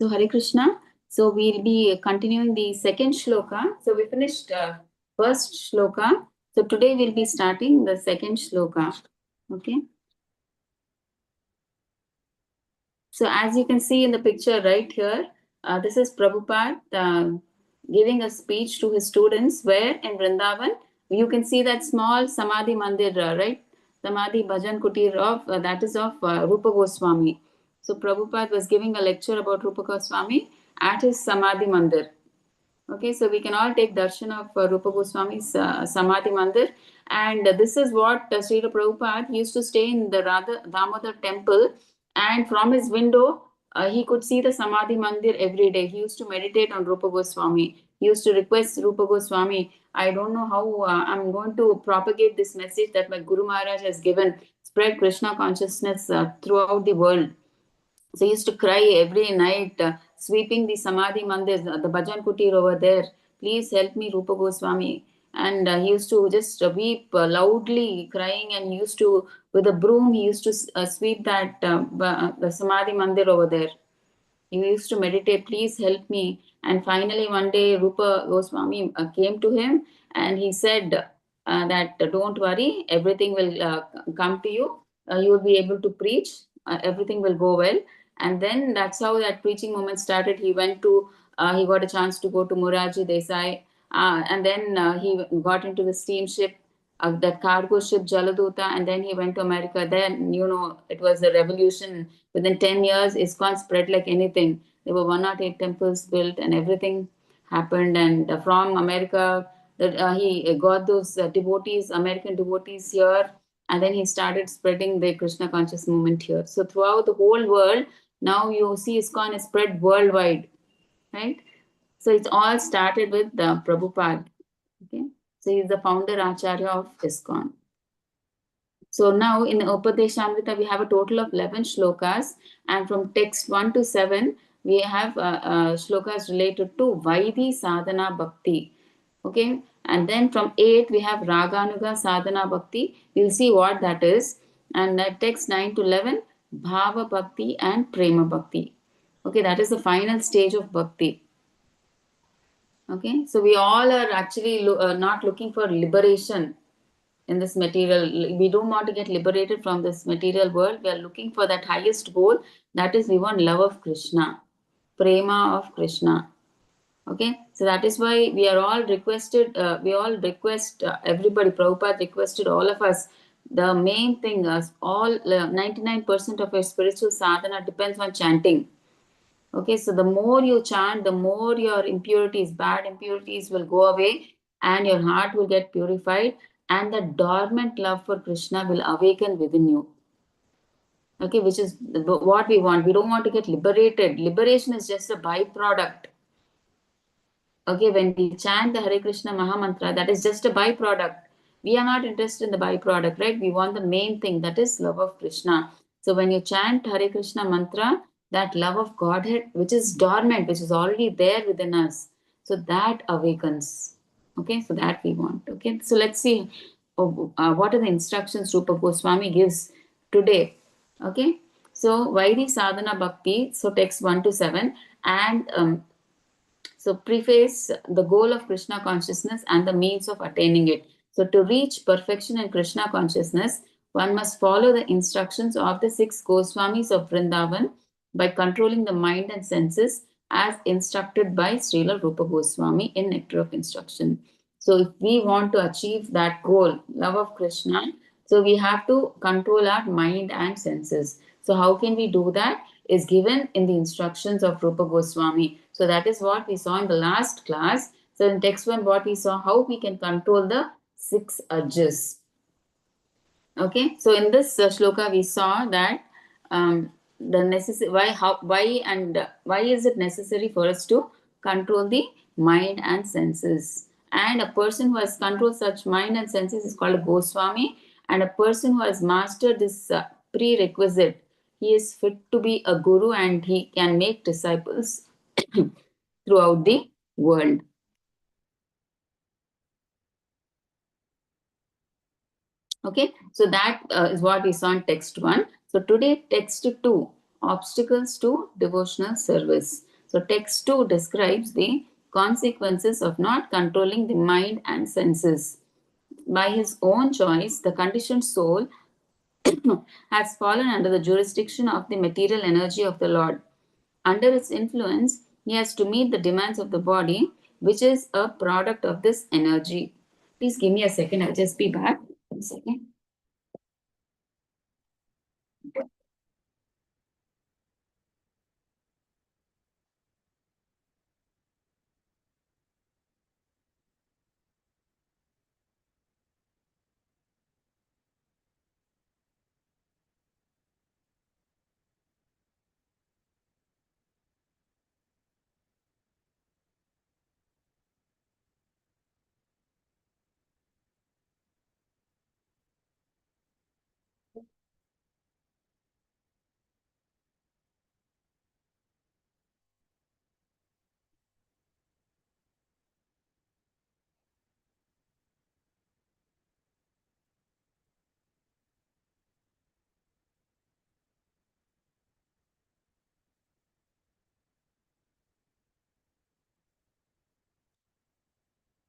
So Hare Krishna. So we'll be continuing the second shloka. So we finished first shloka. So today we'll be starting the second shloka. Okay. So as you can see in the picture right here, this is Prabhupada giving a speech to his students where in Vrindavan, you can see that small Samadhi Mandir, right? Samadhi Bhajan Kutir of, that is of Rupa Goswami. So Prabhupada was giving a lecture about Rupa Goswami at his Samadhi Mandir. Okay, so we can all take darshan of Rupa Goswami's Samadhi Mandir. And this is what Sri Prabhupada used to stay in the Radha Damodar temple. And from his window, he could see the Samadhi Mandir every day. He used to meditate on Rupa Goswami. He used to request Rupa Goswami, I don't know how I'm going to propagate this message that my Guru Maharaj has given, spread Krishna consciousness throughout the world. So he used to cry every night, sweeping the Samadhi Mandir, the Bhajan Kutir over there. Please help me, Rupa Goswami. And he used to just weep loudly, crying, and he used to, with a broom, he used to sweep that the Samadhi Mandir over there. He used to meditate, please help me. And finally, one day, Rupa Goswami came to him and he said that don't worry, everything will come to you. You will be able to preach, everything will go well. And then that's how that preaching moment started. He went to, he got a chance to go to Morarji Desai. And then he got into the steamship, that cargo ship Jaladuta, and then he went to America. Then, it was a revolution. Within 10 years, ISKCON spread like anything. There were 108 temples built and everything happened. And from America, he got those devotees, American devotees here. And then he started spreading the Krishna conscious movement here. So throughout the whole world, now you see ISKCON is spread worldwide, right? So it's all started with Prabhupada. Okay. So he is the founder Acharya of ISKCON. So now in Upadeshamrita, we have a total of 11 shlokas, and from text 1 to 7, we have shlokas related to Vaidhi Sadhana Bhakti. Okay, and then from 8, we have Raganuga Sadhana Bhakti. We'll see what that is. And text 9 to 11, Bhava Bhakti and Prema Bhakti. Okay, that is the final stage of Bhakti. Okay, so we all are actually not looking for liberation in this material. We don't want to get liberated from this material world. We are looking for that highest goal. That is, we want love of Krishna, prema of Krishna. Okay, so that is why we are all requested, we all request everybody, Prabhupada requested all of us. The main thing is all 99% of our spiritual sadhana depends on chanting. Okay, so the more you chant, the more your impurities, bad impurities will go away and your heart will get purified and the dormant love for Krishna will awaken within you. Okay, which is what we want. We don't want to get liberated. Liberation is just a byproduct. Okay, when we chant the Hare Krishna Mahamantra, that is just a byproduct. We are not interested in the byproduct, right? We want the main thing, that is love of Krishna. So when you chant Hare Krishna mantra, that love of Godhead, which is dormant, which is already there within us, so that awakens. Okay, so that we want. Okay, so let's see what are the instructions Rupa Goswami gives today. Okay, so Vaidhi Sadhana Bhakti, so text 1 to 7, and so preface the goal of Krishna consciousness and the means of attaining it. So to reach perfection in Krishna consciousness, one must follow the instructions of the 6 Goswamis of Vrindavan by controlling the mind and senses as instructed by Srila Rupa Goswami in Nectar of Instruction. So if we want to achieve that goal, love of Krishna, so we have to control our mind and senses. So how can we do that? Is given in the instructions of Rupa Goswami. So that is what we saw in the last class. So in text 1, what we saw, how we can control the 6 urges. Okay, so in this shloka, we saw that the necessary why is it necessary for us to control the mind and senses? And a person who has controlled such mind and senses is called a Goswami, and a person who has mastered this prerequisite, he is fit to be a guru and he can make disciples throughout the world. Okay, so that is what we saw in text 1. So today, text 2, obstacles to devotional service. So text 2 describes the consequences of not controlling the mind and senses. By his own choice, the conditioned soul has fallen under the jurisdiction of the material energy of the Lord. Under its influence, he has to meet the demands of the body, which is a product of this energy. Please give me a second, I'll just be back. 1 second.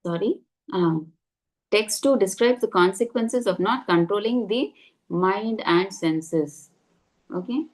Sorry. Text 2 describes the consequences of not controlling the mind and senses. Okay.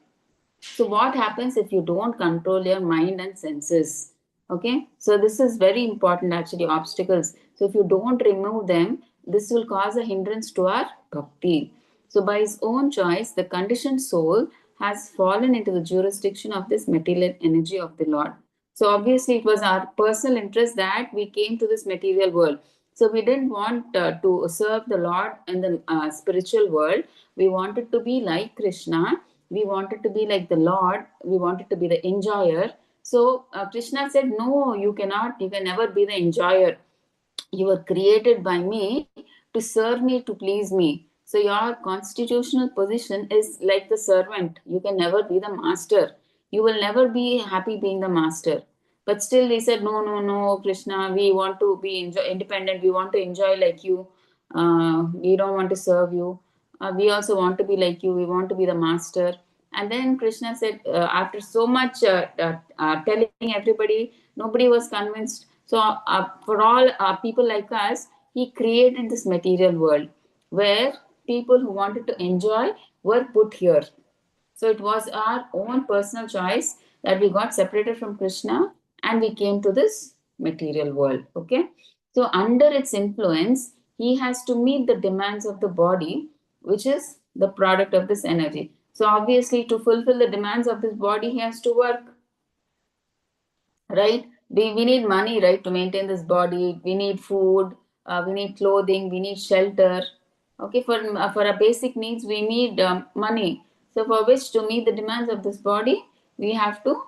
So what happens if you don't control your mind and senses? Okay. So this is very important actually, obstacles. So if you don't remove them, this will cause a hindrance to our bhakti. So by his own choice, the conditioned soul has fallen into the jurisdiction of this material energy of the Lord. So obviously it was our personal interest that we came to this material world. So we didn't want to serve the Lord in the spiritual world. We wanted to be like Krishna. We wanted to be like the Lord. We wanted to be the enjoyer. So Krishna said, no, you cannot. You can never be the enjoyer. You were created by me to serve me, to please me. So your constitutional position is like the servant. You can never be the master. You will never be happy being the master. But still they said, no, no, no, Krishna, we want to be independent. We want to enjoy like you. We don't want to serve you. We also want to be like you. We want to be the master. And then Krishna said, after so much telling everybody, nobody was convinced. So, for all people like us, he created this material world where people who wanted to enjoy were put here. So it was our own personal choice that we got separated from Krishna and we came to this material world. Okay. So under its influence, he has to meet the demands of the body, which is the product of this energy. So obviously, to fulfill the demands of this body, he has to work, right? We need money, right, to maintain this body. We need food, we need clothing, we need shelter. Okay, for our basic needs, we need money. So for which to meet the demands of this body, we have to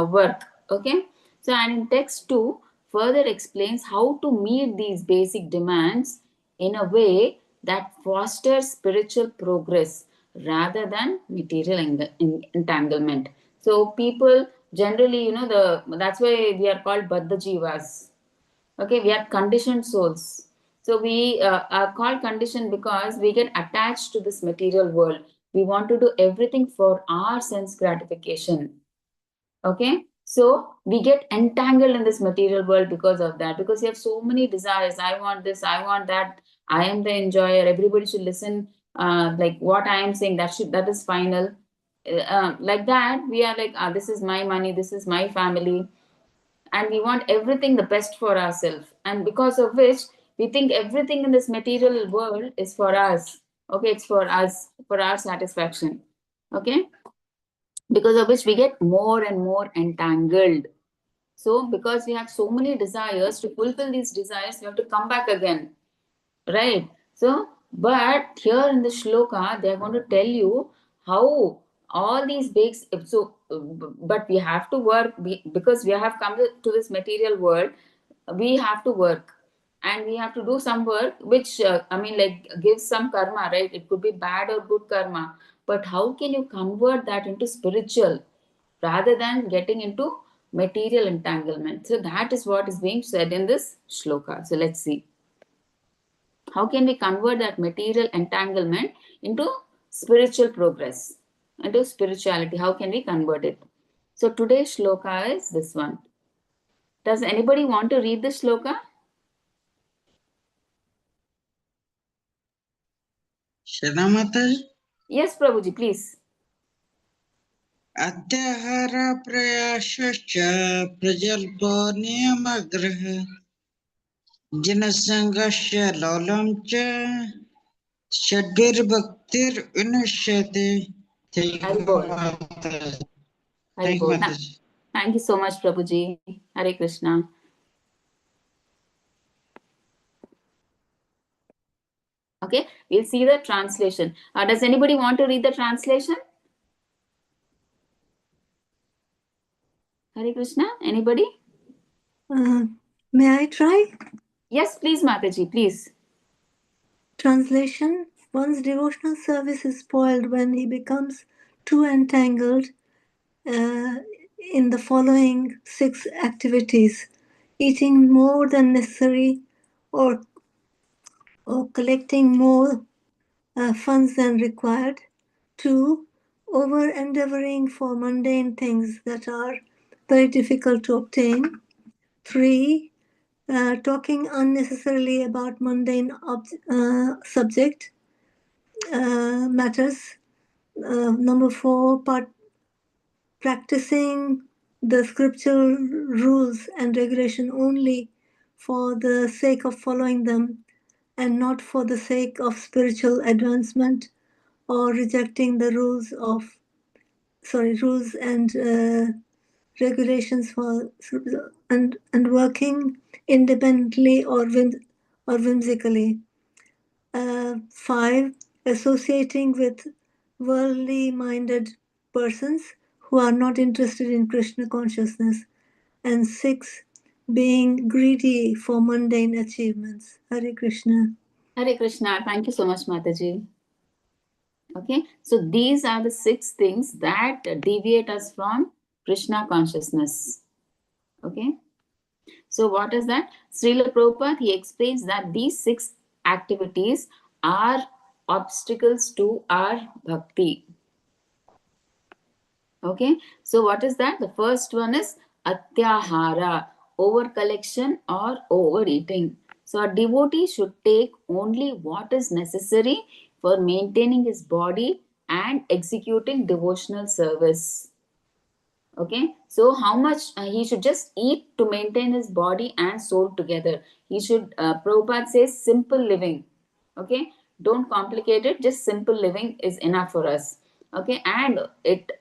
work. Okay, so and in text 2 further explains how to meet these basic demands in a way that fosters spiritual progress rather than material entanglement. So people generally, that's why we are called Baddha Jivas. Okay, we are conditioned souls. So we are called conditioned because we get attached to this material world. We want to do everything for our sense gratification. Okay, so we get entangled in this material world because of that, because you have so many desires. I want this, I want that, I am the enjoyer, everybody should listen, like what I am saying, that is final. Like that we are like, this is my money, this is my family, and we want everything the best for ourselves, and because of which we think everything in this material world is for us. Okay, it's for us, for our satisfaction. Okay, because of which we get more and more entangled. So, because we have so many desires, to fulfill these desires, we have to come back again, right? So, but here in the shloka, they are going to tell you how all these basics. So, but we have to work because we have come to this material world. We have to work, and we have to do some work, which like gives some karma, right? It could be bad or good karma. But how can you convert that into spiritual rather than getting into material entanglement? So that is what is being said in this shloka. So let's see. How can we convert that material entanglement into spiritual progress, into spirituality? How can we convert it? So today's shloka is this one. Does anybody want to read this shloka? Shramata? Yes, Prabhuji, please. Atyahara prayashascha prajalpo niyamagraha jinasangasya lolamcha shadbir bhaktir vinashyate. Thank you, Haribol. Mataji. Thank you, Haribol. Mataji. Thank you so much, Prabhuji. Hare Krishna. Okay, we'll see the translation. Does anybody want to read the translation? Hare Krishna. Anybody? May I try? Yes, please, Mataji, please. Translation: one's devotional service is spoiled when he becomes too entangled in the following 6 activities: eating more than necessary, or collecting more funds than required. 2. Over endeavoring for mundane things that are very difficult to obtain. 3. Talking unnecessarily about mundane subject matters. Number 4, practicing the scriptural rules and regulation only for the sake of following them and not for the sake of spiritual advancement, or rejecting the rules and regulations for and working independently or whimsically. 5. Associating with worldly minded persons who are not interested in Krishna consciousness. And 6. Being greedy for mundane achievements. Hare Krishna. Hare Krishna. Thank you so much, Mataji. Okay, so these are the 6 things that deviate us from Krishna consciousness. Okay, so what is that? Srila Prabhupada, he explains that these 6 activities are obstacles to our bhakti. Okay, so what is that? The first one is atyahara, over collection or overeating. So a devotee should take only what is necessary for maintaining his body and executing devotional service. Okay, so how much he should just eat to maintain his body and soul together. He should, Prabhupada says, simple living. Okay, don't complicate it, just simple living is enough for us. Okay, and it,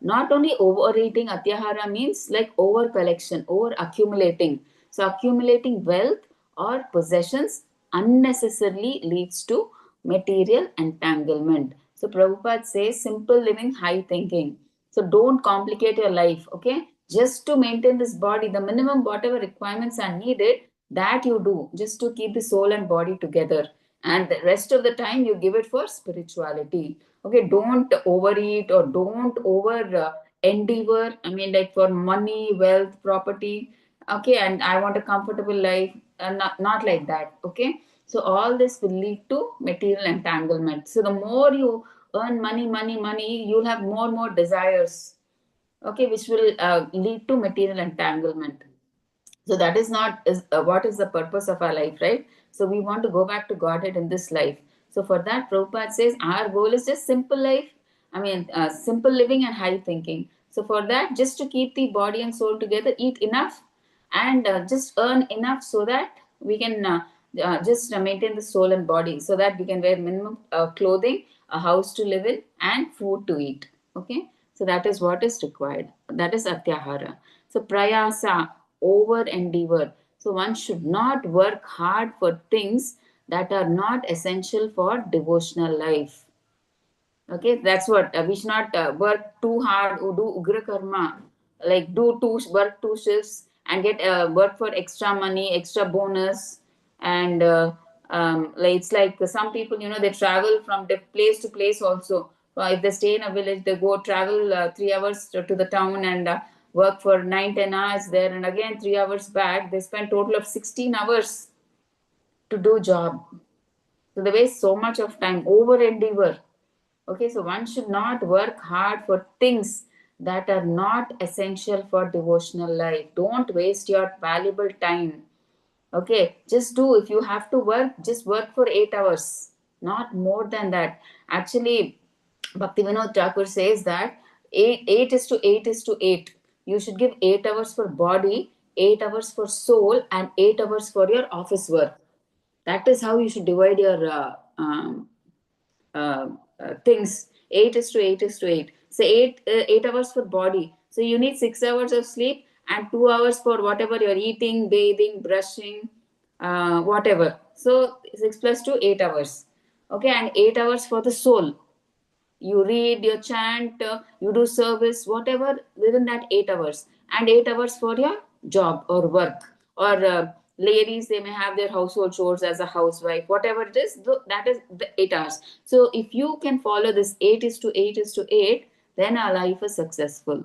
not only overeating, atyahara means like over collection, over accumulating. So, accumulating wealth or possessions unnecessarily leads to material entanglement. So, Prabhupada says, simple living, high thinking. So don't complicate your life, okay? Just to maintain this body, the minimum whatever requirements are needed, that you do just to keep the soul and body together. And the rest of the time you give it for spirituality. Okay, don't overeat or don't over endeavor. I mean, like for money, wealth, property. Okay, and I want a comfortable life. Not like that. Okay, so all this will lead to material entanglement. So the more you earn money, you'll have more desires, okay, which will lead to material entanglement. So that is not is what is the purpose of our life, right? So we want to go back to Godhead in this life. So for that, Prabhupada says our goal is just simple life. I mean, simple living and high thinking. So for that, just to keep the body and soul together, eat enough and just earn enough so that we can just maintain the soul and body, so that we can wear minimum clothing, a house to live in, and food to eat. Okay, so that is what is required. That is atyahara. So prayasa, over endeavor. So one should not work hard for things that are not essential for devotional life. Okay, that's what we should not work too hard or do ugra karma, like do work 2 shifts and get work for extra money, extra bonus. And like it's like some people, they travel from place to place also. If they stay in a village, they go travel 3 hours to the town and work for 9-10 hours there, and again 3 hours back. They spend total of 16 hours to do job. So they waste so much of time, over endeavor. Okay, so one should not work hard for things that are not essential for devotional life. Don't waste your valuable time. Okay, just do. If you have to work, just work for 8 hours, not more than that. Actually, Bhaktivinoda Thakur says that 8 is to 8 is to 8. You should give 8 hours for body, 8 hours for soul, and 8 hours for your office work. That is how you should divide your things. 8 is to 8 is to 8. So 8 hours for body. So you need 6 hours of sleep and 2 hours for whatever you're eating, bathing, brushing, whatever. So 6 plus 2, 8 hours. Okay, and 8 hours for the soul. You read, you chant, you do service, whatever within that 8 hours, and 8 hours for your job or work. Or ladies, they may have their household chores as a housewife, whatever it is, that is the 8 hours. So if you can follow this 8 is to 8 is to 8, then our life is successful.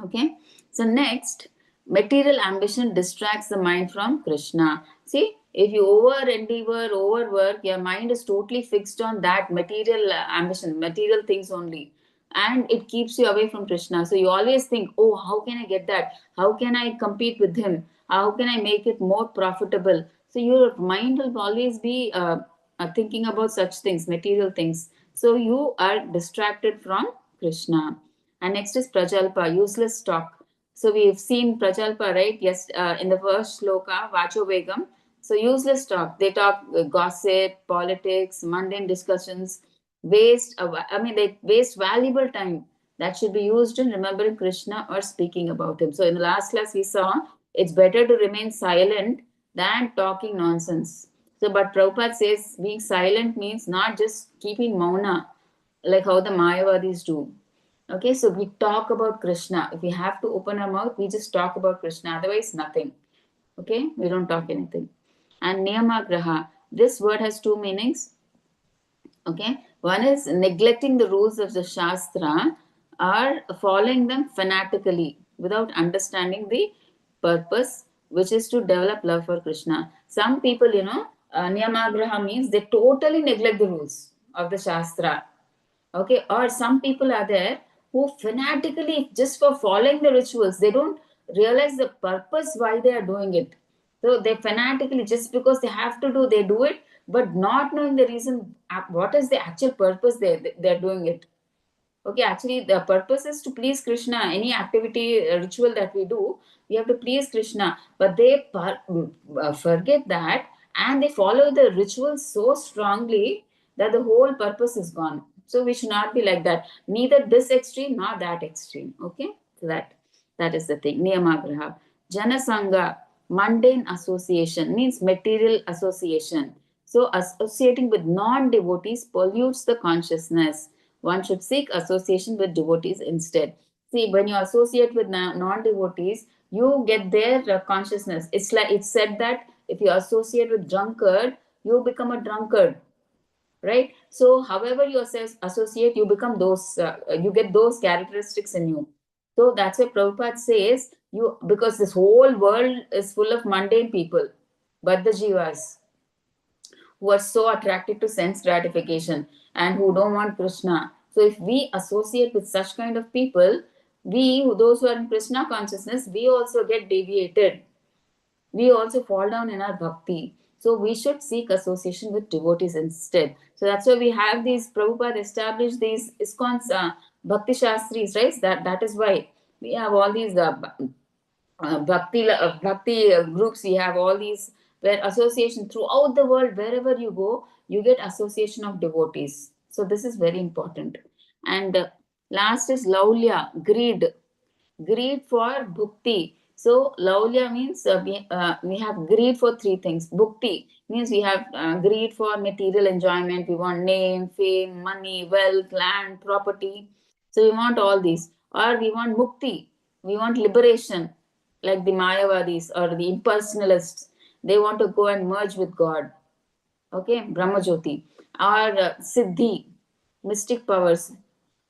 Okay, so next, material ambition distracts the mind from Krishna. See, if you over endeavor, overwork, your mind is totally fixed on that material ambition, material things only, and it keeps you away from Krishna. So you always think, oh, how can I get that? How can I compete with him? How can I make it more profitable? So your mind will always be thinking about such things, material things. So you are distracted from Krishna. And next is Prajalpa, useless talk. So we've seen Prajalpa, right? Yes, in the first sloka, Vacho Begam. So useless talk. They talk gossip, politics, mundane discussions, they waste valuable time that should be used in remembering Krishna or speaking about him. So in the last class, we saw it's better to remain silent than talking nonsense. So, but Prabhupada says being silent means not just keeping mauna, like how the Mayavadis do. Okay, so we talk about Krishna. If we have to open our mouth, we just talk about Krishna. Otherwise, nothing. Okay, we don't talk anything. And Niyamagraha, this word has two meanings. Okay, one is neglecting the rules of the Shastra or following them fanatically without understanding the purpose, which is to develop love for Krishna. Some people, Niyamagraha means they totally neglect the rules of the Shastra. Okay, or some people are there who fanatically, just for following the rituals, they don't realize the purpose why they are doing it. So they fanatically, just because they have to do, they do it, but not knowing the reason, what is the actual purpose they're doing it. Okay, actually the purpose is to please Krishna. Any activity, ritual that we do, we have to please Krishna, but they forget that, and they follow the rituals so strongly that the whole purpose is gone. So we should not be like that, neither this extreme nor that extreme. Okay, so that is the thing. Niyamagraha. Janasanga, mundane association, means material association. So associating with non-devotees pollutes the consciousness. One should seek association with devotees instead. See, when you associate with non-devotees, you get their consciousness. It's like it's said that if you associate with drunkard, you become a drunkard, right? So, however you associate, you become those. You get those characteristics in you. So that's why Prabhupada says because this whole world is full of mundane people, but the jivas who are so attracted to sense gratification and who don't want Krishna. So if we associate with such kind of people, those who are in Krishna consciousness, we also get deviated. We also fall down in our bhakti. So we should seek association with devotees instead. So that's why we have these, Prabhupada established these ISKCONs, Bhakti Shastris, right? That is why we have all these bhakti groups. We have all these where association throughout the world, wherever you go, you get association of devotees. So this is very important. And last is laulya, greed for bhukti. So laulya means we have greed for three things. Bhukti means we have greed for material enjoyment. We want name, fame, money, wealth, land, property. So we want all these. Or we want mukti. We want liberation, like the Mayavadis or the impersonalists. They want to go and merge with God. Okay, Brahmajyoti. Or Siddhi, mystic powers.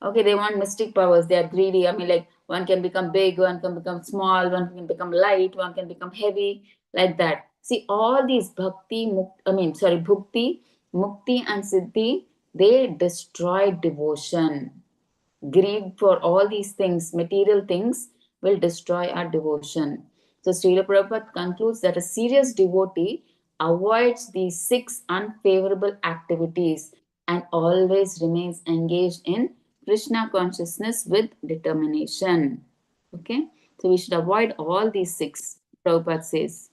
Okay, they want mystic powers. They are greedy. I mean, like one can become big, one can become small, one can become light, one can become heavy, like that. See, all these bhakti, bhukti, mukti, and siddhi, they destroy devotion. greed for all these things, material things, will destroy our devotion. So Srila Prabhupada concludes that a serious devotee avoids these 6 unfavorable activities and always remains engaged in Krishna consciousness with determination. Okay, so we should avoid all these 6, Prabhupada says.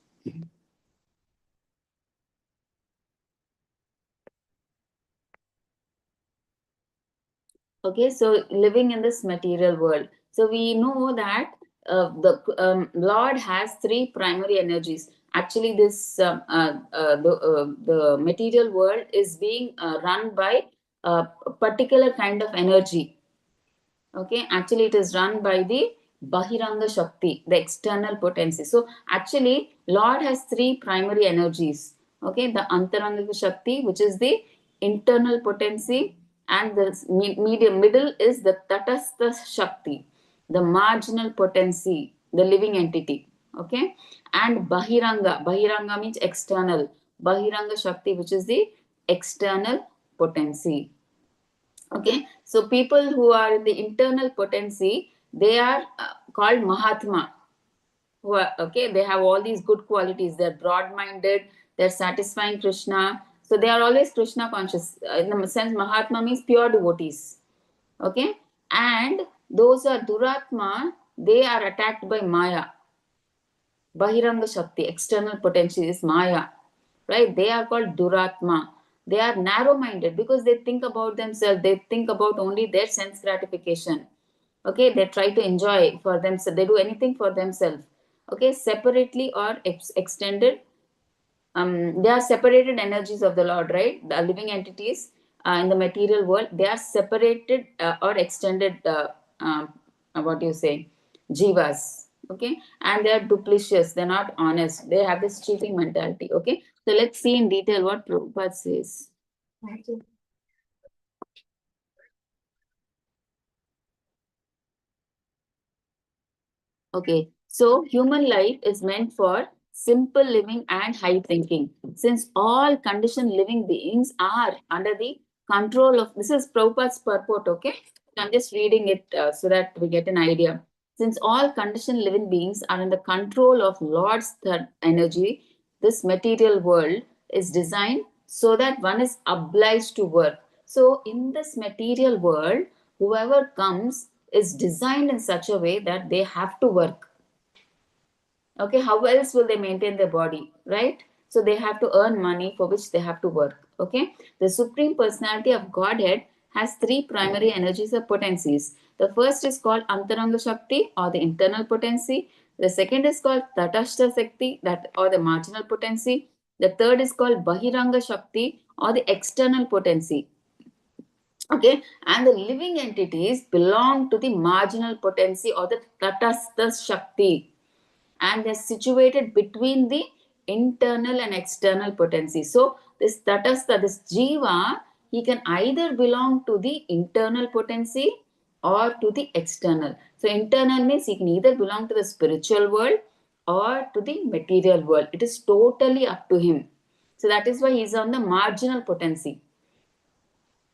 Okay, so living in this material world. So we know that the Lord has 3 primary energies. Actually, this the material world is being run by a particular kind of energy. Okay, actually it is run by the Bahiranga Shakti, the external potency. So actually Lord has 3 primary energies. Okay, the Antaranga Shakti, which is the internal potency, and the middle is the Tatastha Shakti, the marginal potency, the living entity. Okay, and Bahiranga means external, Bahiranga Shakti, which is the external potency. Okay, so people who are in the internal potency, they are called Mahatma. Who are, okay, they have all these good qualities. They're broad-minded. They're satisfying Krishna. So they are always Krishna conscious. In the sense, Mahatma means pure devotees. Okay, and those are Duratma. They are attacked by Maya. Bahiranga Shakti, external potential is Maya, right? They are called Duratma. They are narrow-minded because they think about themselves. They think about only their sense gratification. Okay, they try to enjoy for themselves. They do anything for themselves. Okay, separately or extended. They are separated energies of the Lord, right? The living entities in the material world, they are separated or extended. What do you say? Jivas. Okay, and they are duplicitous. They're not honest. They have this cheating mentality. Okay, so let's see in detail what Prabhupada says. Okay, so human life is meant for simple living and high thinking. Since all conditioned living beings are under the control of, this is Prabhupada's purport, okay? I'm just reading it so that we get an idea. Since all conditioned living beings are in the control of Lord's third energy, this material world is designed so that one is obliged to work. So in this material world, whoever comes is designed in such a way that they have to work. Okay, how else will they maintain their body, right? So they have to earn money for which they have to work. Okay, the Supreme Personality of Godhead has 3 primary energies or potencies. The first is called Antaranga Shakti, or the internal potency. The second is called Tatashta Shakti, that or the marginal potency. The third is called Bahiranga Shakti, or the external potency. Okay, and the living entities belong to the marginal potency or the Tatastha Shakti, and they're situated between the internal and external potency. So this Tatastha, this Jiva, he can either belong to the internal potency or to the external. So internal means he can either belong to the spiritual world or to the material world. It is totally up to him. So that is why he is on the marginal potency.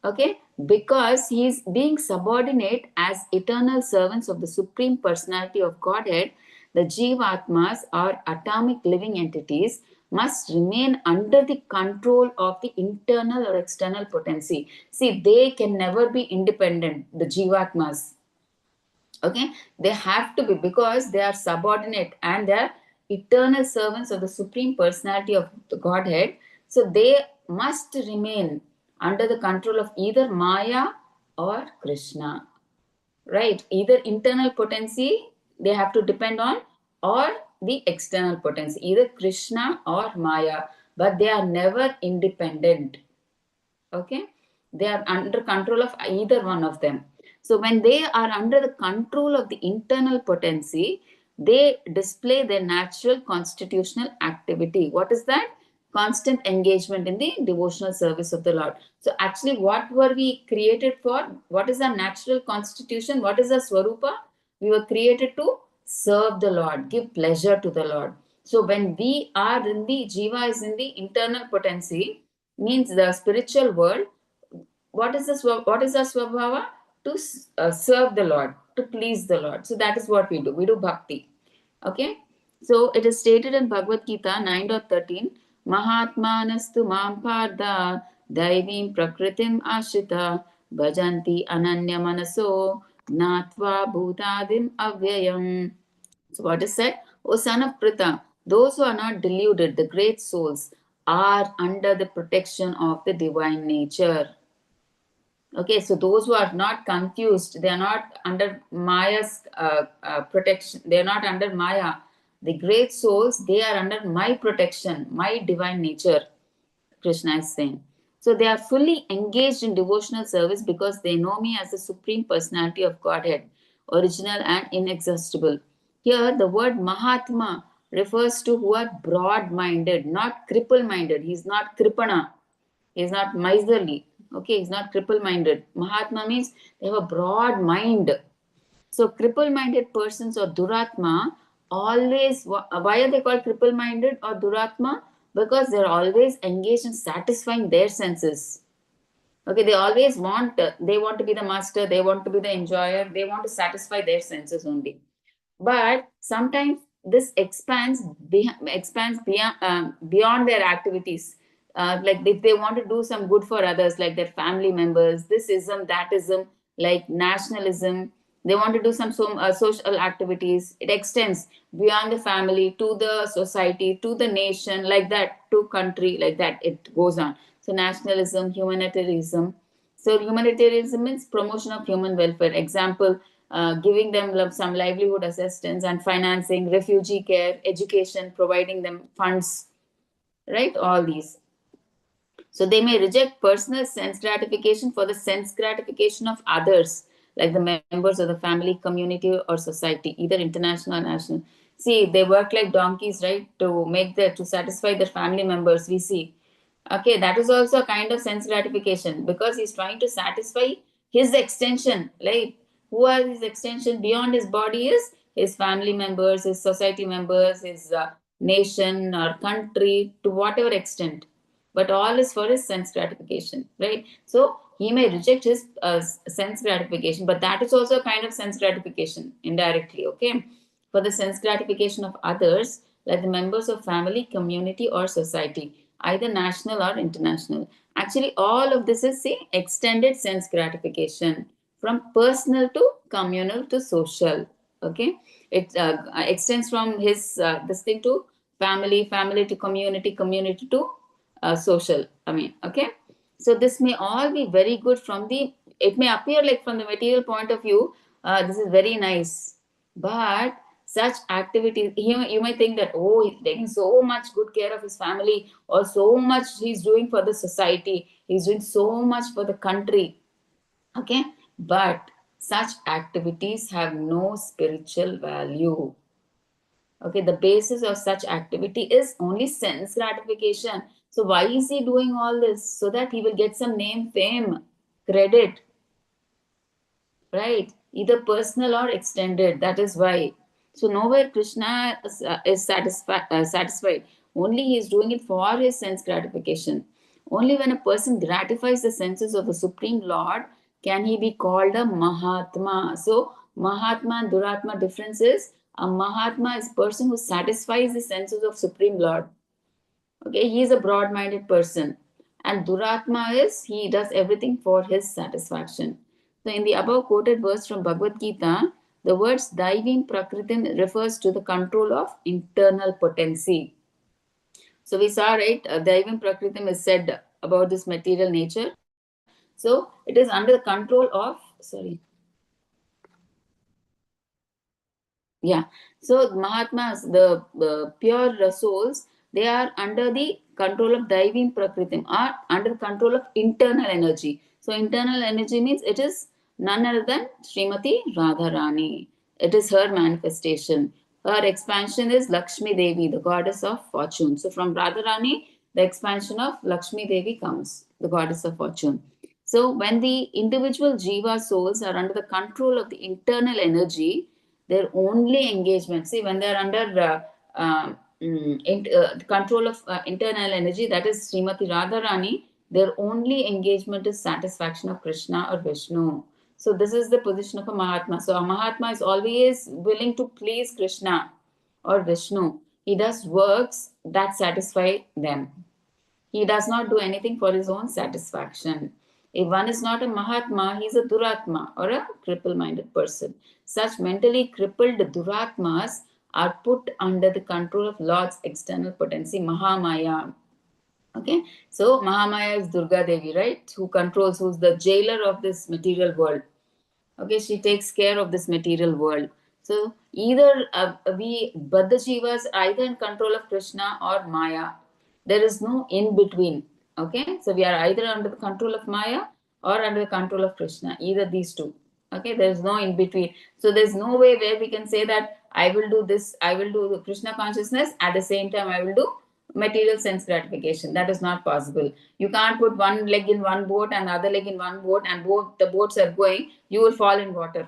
Okay, because he is being subordinate as eternal servants of the Supreme Personality of Godhead, the Jivatmas or atomic living entities must remain under the control of the internal or external potency. See, they can never be independent, the Jivatmas. Okay, they have to be, because they are subordinate and they are eternal servants of the Supreme Personality of the Godhead. So they must remain under the control of either Maya or Krishna, right? Either internal potency they have to depend on, or the external potency, either Krishna or Maya, but they are never independent. Okay, they are under control of either one of them. So when they are under the control of the internal potency, they display their natural constitutional activity. What is that? Constant engagement in the devotional service of the Lord. So actually, what were we created for? What is our natural constitution? What is our swarupa? We were created to serve the Lord, give pleasure to the Lord. So when we are in the jiva is in the internal potency, means the spiritual world. What is our swabhava? to serve the Lord, to please the Lord. So that is what we do. We do bhakti. Okay. So it is stated in Bhagavad Gita 9.13, Mahatmanastu mam pardha daivim prakritim ashita bhajanti ananya manaso natva bhutadim avyayam. So what is said? O son of Pritha, those who are not deluded, the great souls, are under the protection of the divine nature. Okay, so those who are not confused, they are not under Maya's protection, they are not under Maya. The great souls, they are under my protection, my divine nature, Krishna is saying. So they are fully engaged in devotional service because they know me as the Supreme Personality of Godhead, original and inexhaustible. Here, the word Mahatma refers to who are broad minded, not cripple minded. He is not Kripana. He is not miserly. Okay, he's not cripple minded. Mahatma means they have a broad mind. So, cripple minded persons or Duratma always, why are they called cripple minded or Duratma? Because they're always engaged in satisfying their senses. Okay, they always want, they want to be the master, they want to be the enjoyer, they want to satisfy their senses only. But sometimes this expands beyond their activities. Like if they want to do some good for others, like their family members, this ism, that ism, like nationalism, they want to do some social activities. It extends beyond the family to the society, to the nation, like that, to country, like that. It goes on. So nationalism, humanitarianism. So humanitarianism means promotion of human welfare. Example, giving them some livelihood assistance and financing, refugee care, education, providing them funds, right? All these. So they may reject personal sense gratification for the sense gratification of others, like the members of the family, community, or society, either international or national. See, they work like donkeys, right? To satisfy their family members, we see. Okay, that is also a kind of sense gratification because he's trying to satisfy his extension. Like, who are his extension beyond his body is his family members, his society members, his nation or country, to whatever extent. But all is for his sense gratification, right? So he may reject his sense gratification, but that is also a kind of sense gratification indirectly, okay? For the sense gratification of others, like the members of family, community, or society, either national or international. Actually, all of this is, say, extended sense gratification from personal to communal to social. Okay, it extends from his this thing to family, family to community, community to social. I mean, okay. So this may all be very good from the. It may appear like from the material point of view, this is very nice, but such activities, you may think that, oh, he's taking so much good care of his family, or so much he's doing for the society, he's doing so much for the country. Okay, but such activities have no spiritual value. Okay, the basis of such activity is only sense gratification. So why is he doing all this? So that he will get some name, fame, credit, right? Either personal or extended. That is why. So nowhere Krishna is satisfied. Only he is doing it for his sense gratification. Only when a person gratifies the senses of the Supreme Lord can he be called a Mahatma. So Mahatma and Duratma difference is, a Mahatma is a person who satisfies the senses of Supreme Lord. Okay, he is a broad-minded person. And Duratma is, he does everything for his satisfaction. So in the above quoted verse from Bhagavad Gita, the words Daivim Prakritim refers to the control of internal potency. So we saw, right, Daivim Prakritim is said about this material nature. So it is under the control of, Yeah. So Mahatmas, the pure souls, they are under the control of Daivim Prakritim, or under the control of internal energy. So internal energy means it is none other than Srimati Radharani. It is her manifestation. Her expansion is Lakshmi Devi, the goddess of fortune. So from Radharani, the expansion of Lakshmi Devi comes, the goddess of fortune. So when the individual Jiva souls are under the control of the internal energy, their only engagement, see, when they're under control of internal energy, that is Srimati Radharani, their only engagement is satisfaction of Krishna or Vishnu. So this is the position of a Mahatma. So a Mahatma is always willing to please Krishna or Vishnu. He does works that satisfy them. He does not do anything for his own satisfaction. If one is not a Mahatma, he is a Duratma or a cripple-minded person. Such mentally crippled Duratmas are put under the control of Lord's external potency, Mahamaya. Okay, so Mahamaya is Durga Devi, right? Who's the jailer of this material world. Okay, she takes care of this material world. So either we Baddha Jivas either in control of Krishna or Maya. There is no in between. Okay, so we are either under the control of Maya or under the control of Krishna. Either these two. Okay, there is no in between. So there's no way where we can say that I will do this, I will do the Krishna consciousness, at the same time I will do material sense gratification. That is not possible. You can't put one leg in one boat and other leg in one boat and both the boats are going, you will fall in water.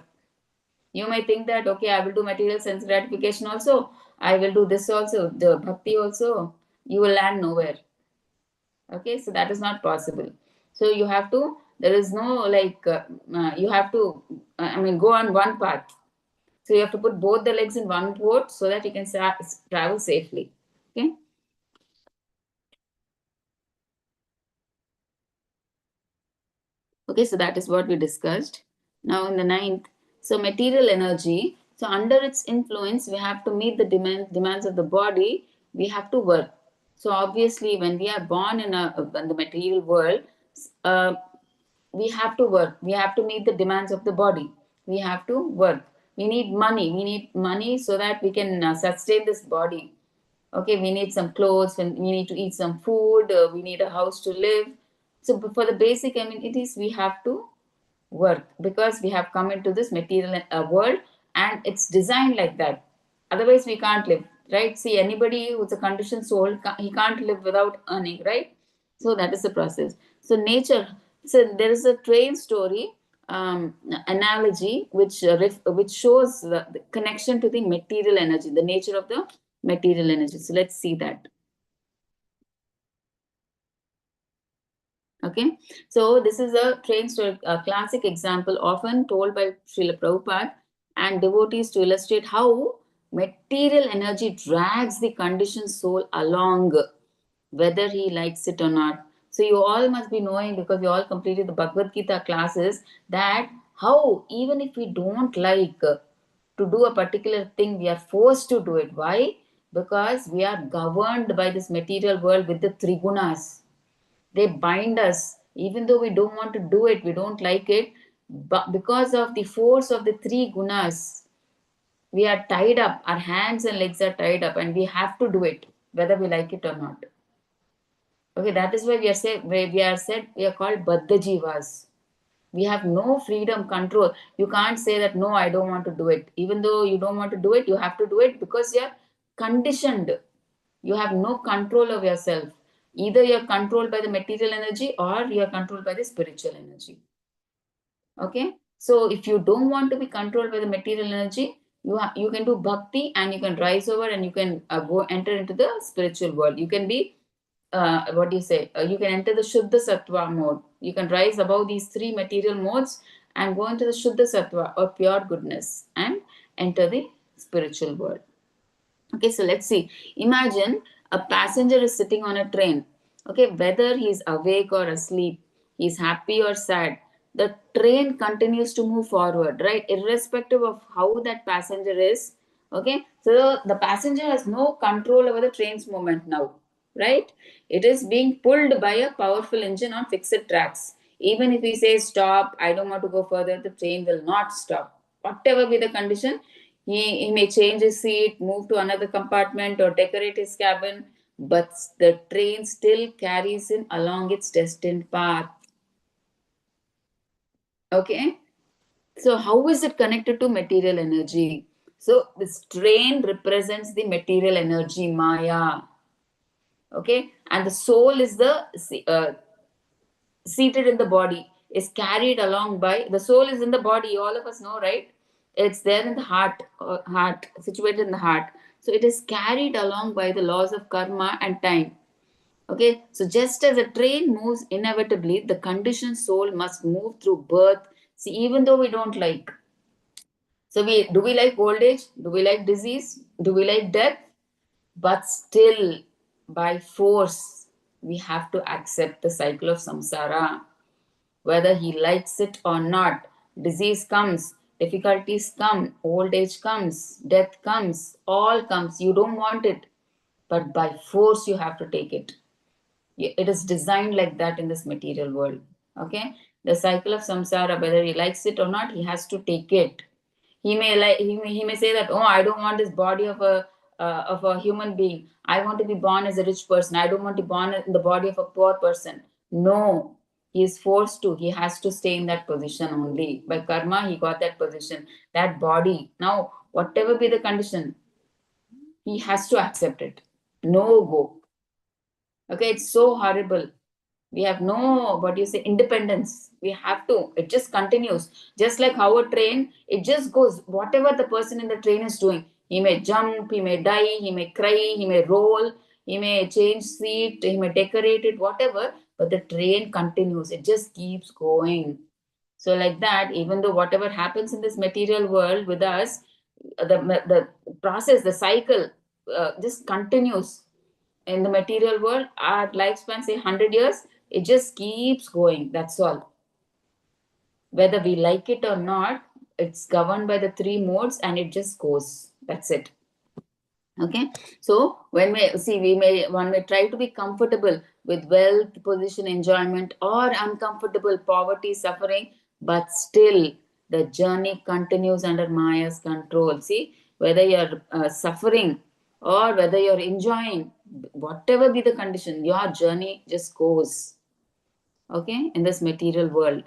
You may think that, okay, I will do material sense gratification also, I will do this also, the bhakti also, you will land nowhere. Okay, so that is not possible. So you have to, there is no you have to, go on one path. So you have to put both the legs in one boat so that you can travel safely. Okay. Okay, so that is what we discussed. Now in the 9th, so material energy. So under its influence, we have to meet the demands of the body. We have to work. So obviously, when we are born in the material world, we have to work. We have to meet the demands of the body. We have to work. We need money. We need money so that we can sustain this body. Okay, we need some clothes, we need to eat some food, we need a house to live. So for the basic amenities, we have to work because we have come into this material world and it's designed like that. Otherwise, we can't live, right? See, anybody who's a conditioned soul, he can't live without earning, right? So that is the process. So nature, so there is a train story analogy which shows the connection to the material energy, the nature of the material energy. So let's see that. Okay, so this is a train story, a classic example often told by Srila Prabhupada and devotees to illustrate how material energy drags the conditioned soul along, whether he likes it or not. So you all must be knowing, because you all completed the Bhagavad Gita classes, that how even if we don't like to do a particular thing, we are forced to do it. Why? Because we are governed by this material world with the three gunas. They bind us, even though we don't want to do it, we don't like it, but because of the force of the three gunas, we are tied up, our hands and legs are tied up, and we have to do it, whether we like it or not. Okay, that is why we are called Baddha Jivas. We have no freedom, control. You can't say that, no, I don't want to do it. Even though you don't want to do it, you have to do it because you're conditioned. You have no control of yourself. Either you're controlled by the material energy or you're controlled by the spiritual energy. Okay, so if you don't want to be controlled by the material energy, you can do bhakti and you can rise over and you can go enter into the spiritual world. You can be you can enter the Shuddha Sattva mode. You can rise above these three material modes and go into the Shuddha Sattva or pure goodness and enter the spiritual world. Okay, so let's see. Imagine a passenger is sitting on a train. Okay, whether he's awake or asleep, he's happy or sad, the train continues to move forward, right? Irrespective of how that passenger is. Okay, so the passenger has no control over the train's movement now, right? It is being pulled by a powerful engine on fixed tracks. Even if we say stop, I don't want to go further, the train will not stop. Whatever be the condition, he may change his seat, move to another compartment, or decorate his cabin, but the train still carries him along its destined path. Okay? So, how is it connected to material energy? So, this train represents the material energy, Maya. Okay? And the soul is the seated in the body, is carried along by the soul is in the body. All of us know, right? It's there in the heart, situated in the heart. So it is carried along by the laws of karma and time. Okay, so just as a train moves inevitably, the conditioned soul must move through birth, See, even though we don't like, so do we like old age? Do we like disease? Do we like death? But still, by force, we have to accept the cycle of samsara. Whether he likes it or not, disease comes, difficulties come, old age comes, death comes, all comes. You don't want it, but by force you have to take it. It is designed like that in this material world. Okay, the cycle of samsara, whether he likes it or not, he has to take it. He may say that, oh, I don't want this body of a human being. I want to be born as a rich person. I don't want to be born in the body of a poor person. No, he is forced to. He has to stay in that position only. By karma, he got that position, that body. Now, whatever be the condition, he has to accept it. No go. Okay, it's so horrible. We have no, what do you say, independence. We have to. It just continues. Just like how a train, it just goes. Whatever the person in the train is doing, he may jump, he may die, he may cry, he may roll, he may change seat, he may decorate it, whatever. But the train continues. It just keeps going. So like that, even though whatever happens in this material world with us, the process, the cycle just continues. In the material world, our lifespan, say 100 years, it just keeps going. That's all. Whether we like it or not, it's governed by the three modes and it just goes. That's it. Okay. So when one may try to be comfortable with wealth, position, enjoyment, or uncomfortable poverty, suffering, but still the journey continues under Maya's control. See, whether you're suffering or whether you're enjoying, whatever be the condition, your journey just goes. Okay, in this material world.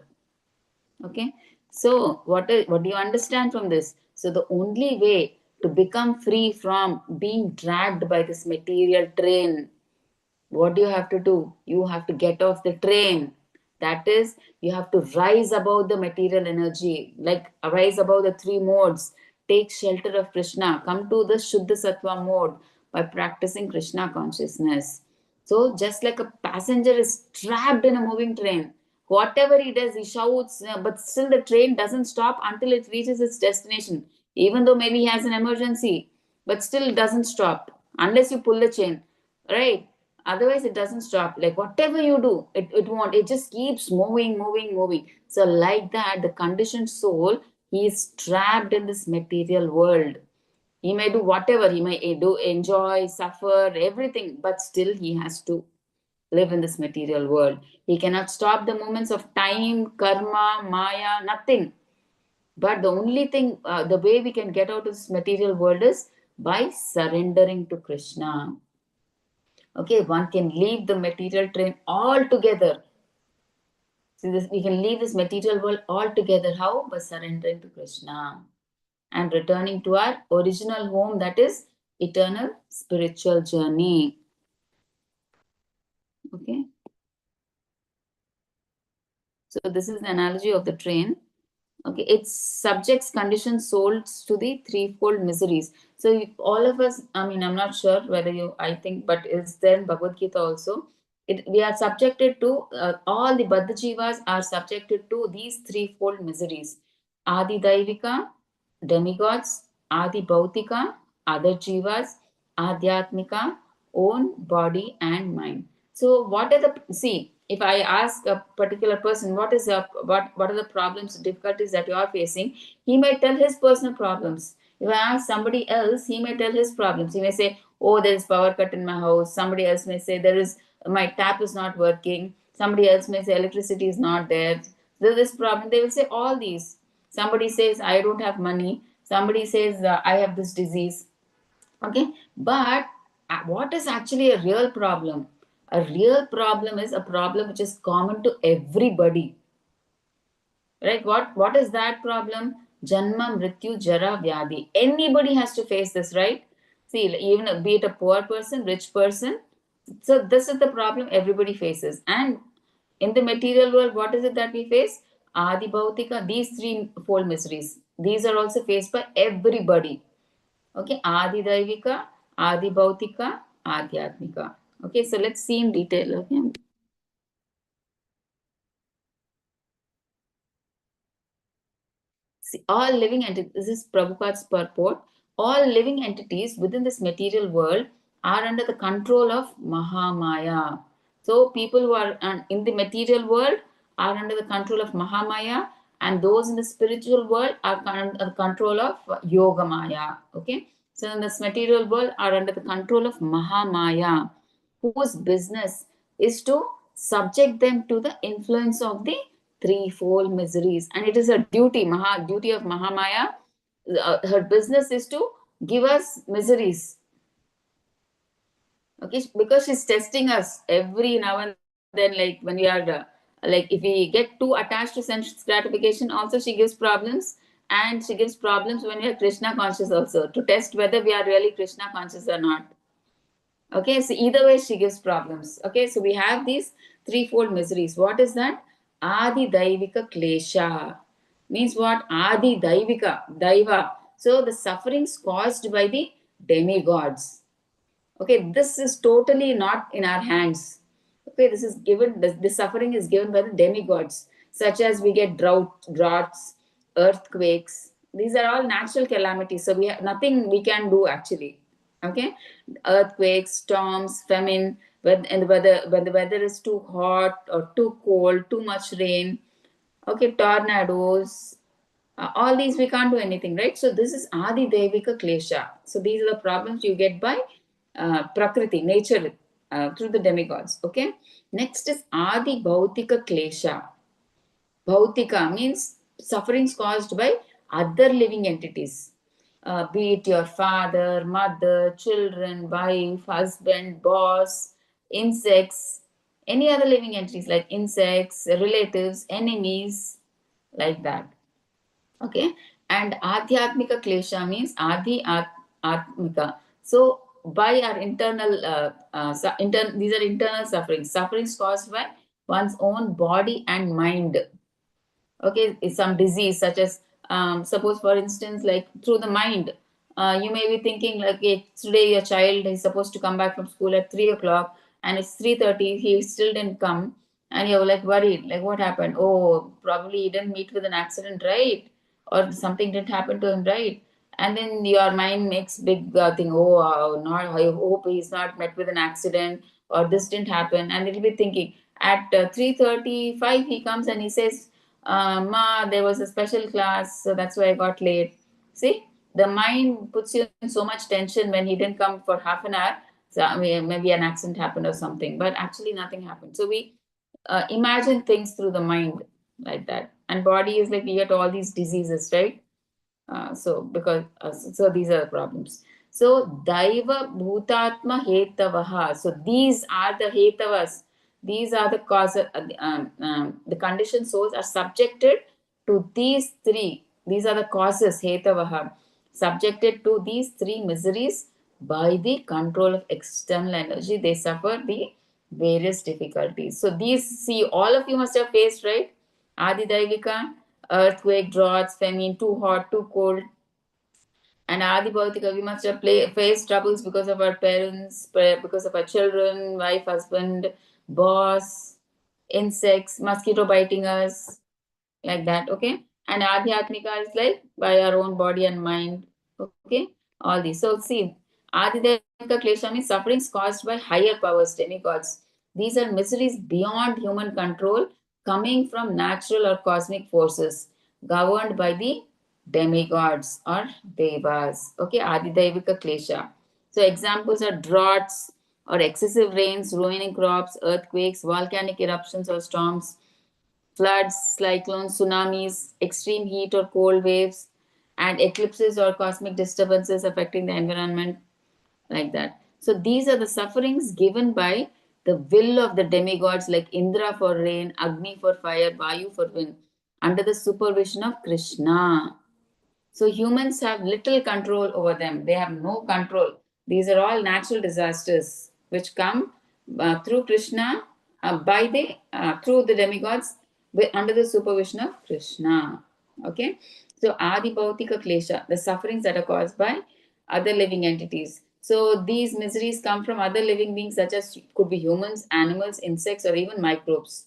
Okay, so what do you understand from this? So the only way to become free from being dragged by this material train, what do you have to do? You have to get off the train. That is, you have to rise above the material energy, like rise above the three modes. Take shelter of Krishna. Come to the Shuddha Sattva mode by practicing Krishna consciousness. So just like a passenger is trapped in a moving train, whatever he does, he shouts, but still the train doesn't stop until it reaches its destination. Even though maybe he has an emergency, but still it doesn't stop unless you pull the chain, right? Otherwise, it doesn't stop. Like whatever you do, it won't. It just keeps moving. So like that, the conditioned soul, he is trapped in this material world. He may do whatever, he may do enjoy, suffer, everything, but still he has to live in this material world. He cannot stop the movements of time, karma, maya, nothing. But the only thing, the way we can get out of this material world is by surrendering to Krishna. Okay, one can leave the material train altogether. See, we can leave this material world altogether. How? By surrendering to Krishna and returning to our original home, that is eternal spiritual journey. Okay. So this is the analogy of the train. Okay, it's subjects, conditions, souls to the threefold miseries. So all of us, I mean, I'm not sure whether I think, but is there in Bhagavad Gita also? We are subjected to, all the Baddha Jivas are subjected to these threefold miseries. Adi Daivika, demigods, Adi Bhautika, other Jivas, Adhyatmika, own body and mind. So what are if I ask a particular person what are the problems, difficulties that you are facing, he may tell his personal problems. If I ask somebody else, he may tell his problems. He may say, oh, there is power cut in my house. Somebody else may say my tap is not working. Somebody else may say electricity is not there. There's this problem. They will say all these. Somebody says I don't have money. Somebody says I have this disease. Okay, but what is actually a real problem? A real problem is a problem which is common to everybody. Right? What is that problem? Janma, Mrityu, Jara, Vyadi. Anybody has to face this, right? See, even be it a poor person, rich person. So this is the problem everybody faces. And in the material world, what is it that we face? Adi Bhautika, these threefold miseries. These are also faced by everybody. Okay, Adi Daivika, Adi Bhautika, Adhyatmika. Okay, so let's see in detail. Okay. See, all living entities, this is Prabhupada's purport, all living entities within this material world are under the control of Mahamaya. So people who are in the material world are under the control of Mahamaya, and those in the spiritual world are under the control of Yogamaya. Okay, so in this material world are under the control of Mahamaya, whose business is to subject them to the influence of the threefold miseries. And it is a duty, duty of Mahamaya. Her business is to give us miseries. Okay, because she's testing us every now and then, like when we are like if we get too attached to sense gratification, also she gives problems. And she gives problems when we are Krishna conscious also, to test whether we are really Krishna conscious or not. Okay, so either way she gives problems. Okay, so we have these threefold miseries. What is that? Adi Daivika Klesha. Means what? Adi Daivika, Daiva. So the sufferings caused by the demigods. Okay, this is totally not in our hands. Okay, this is given, the suffering is given by the demigods, such as we get droughts, earthquakes. These are all natural calamities. So we have nothing we can do actually. Okay, earthquakes, storms, famine, when the weather is too hot or too cold, too much rain. Okay, tornadoes, all these we can't do anything, right? So this is Adi Devika Klesha. So these are the problems you get by Prakriti, nature, through the demigods. Okay. Next is Adi Bhautika Klesha. Bhautika means sufferings caused by other living entities. Be it your father, mother, children, wife, husband, boss, insects, any other living entities like insects, relatives, enemies, like that. Okay, and Adhyatmika Klesha means Atmika. So by our internal, these are internal sufferings caused by one's own body and mind. Okay, it's some disease such as, suppose for instance, like through the mind, you may be thinking like, okay, today your child is supposed to come back from school at 3 o'clock and it's 3:30, he still didn't come, and you're like worried, like what happened? Oh, probably he didn't meet with an accident, right? Or something didn't happen to him, right? And then your mind makes big thing, oh, not, I hope he's not met with an accident, or this didn't happen. And it'll be thinking at 3:35 he comes and he says, Ma, there was a special class, so that's why I got late. See, the mind puts you in so much tension when he didn't come for half an hour. So I mean, maybe an accident happened or something, but actually nothing happened. So we imagine things through the mind like that. And body is like we get all these diseases, right? So these are the problems. So Daiva Bhutatma Hetavaha. So these are the Hetavas. These are the causes. The conditioned souls are subjected to these three. These are the causes Hetavaha. Subjected to these three miseries by the control of external energy. They suffer the various difficulties. So these, see, all of you must have faced, right? Adi Daivika, earthquake, droughts, famine, too hot, too cold. And Adi Bhautika, we must have faced troubles because of our parents, because of our children, wife, husband, boss, insects, mosquito biting us, like that. Okay. And Adhyatmika is like by our own body and mind. Okay. All these. So see, Adhyatmika Klesha means sufferings caused by higher powers, demigods. These are miseries beyond human control, coming from natural or cosmic forces, governed by the demigods or devas. Okay, Adidevika Klesha. So examples are droughts or excessive rains ruining crops, earthquakes, volcanic eruptions or storms, floods, cyclones, tsunamis, extreme heat or cold waves, and eclipses or cosmic disturbances affecting the environment, like that. So these are the sufferings given by the will of the demigods like Indra for rain, Agni for fire, Vayu for wind, under the supervision of Krishna. So humans have little control over them. They have no control. These are all natural disasters which come through Krishna, through the demigods, under the supervision of Krishna. Okay. So Adi Bhautika Klesha, the sufferings that are caused by other living entities. So these miseries come from other living beings such as could be humans, animals, insects, or even microbes.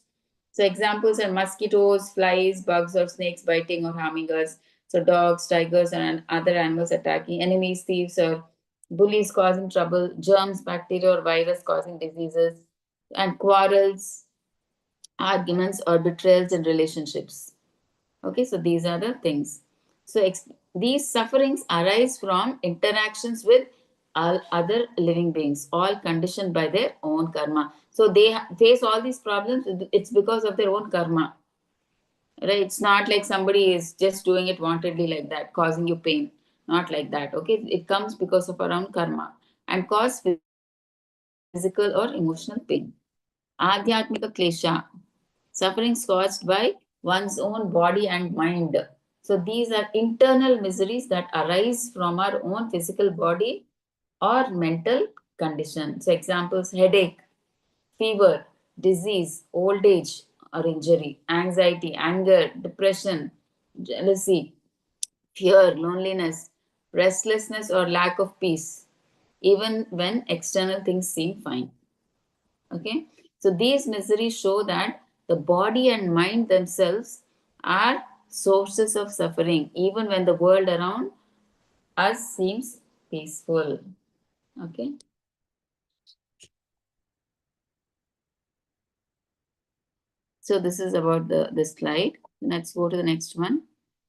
So examples are mosquitoes, flies, bugs, or snakes biting or harming us, So dogs, tigers, and other animals attacking, enemies, thieves, or bullies causing trouble, germs, bacteria, or virus causing diseases, and quarrels, arguments, or betrayals in relationships. Okay, so these are the things. So these sufferings arise from interactions with all other living beings, all conditioned by their own karma. So they face all these problems, it's because of their own karma. Right? It's not like somebody is just doing it wantedly like that, causing you pain. Not like that. Okay, it comes because of our own karma and cause physical or emotional pain. Adhyatmika klesha, sufferings caused by one's own body and mind. So these are internal miseries that arise from our own physical body or mental condition. So examples: headache, fever, disease, old age or injury, anxiety, anger, depression, jealousy, fear, loneliness, restlessness, or lack of peace, even when external things seem fine. Okay, so these miseries show that the body and mind themselves are sources of suffering, even when the world around us seems peaceful. Okay. So this is about this slide. Let's go to the next one.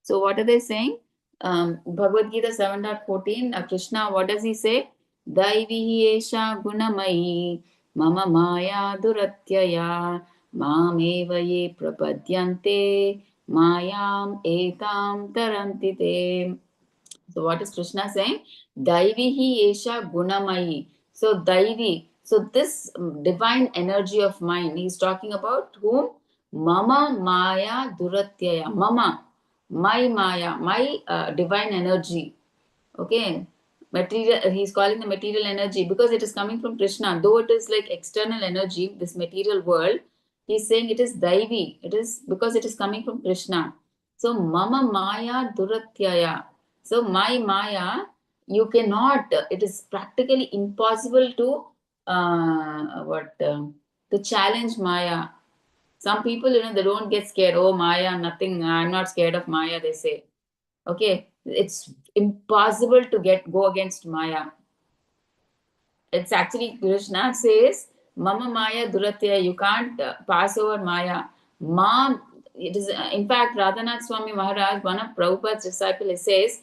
So what are they saying? Bhagavad Gita 7.14, Krishna, what does he say? Daivihi esha gunamayi mama maya duratyaya mameva ye prapadyante mayam etam tarantite. So what is Krishna saying? Daivihi esha gunamayi. So Daivi. So this divine energy of mine, he's talking about whom? Mama Maya Duratyaya. Mama, my Maya, my divine energy. Okay. Material, he's calling the material energy because it is coming from Krishna. Though it is like external energy, this material world, he's saying it is Daivi. It is because it is coming from Krishna. So Mama Maya Duratyaya. So my Maya, you cannot, it is practically impossible to to challenge Maya. Some people, they don't get scared. Oh, Maya, nothing. I'm not scared of Maya, they say. Okay, it's impossible to go against Maya. It's actually Krishna says, Mama Maya Duratya, you can't pass over Maya. Ma, it is, in fact, Radhanath Swami Maharaj, one of Prabhupada's disciples, says,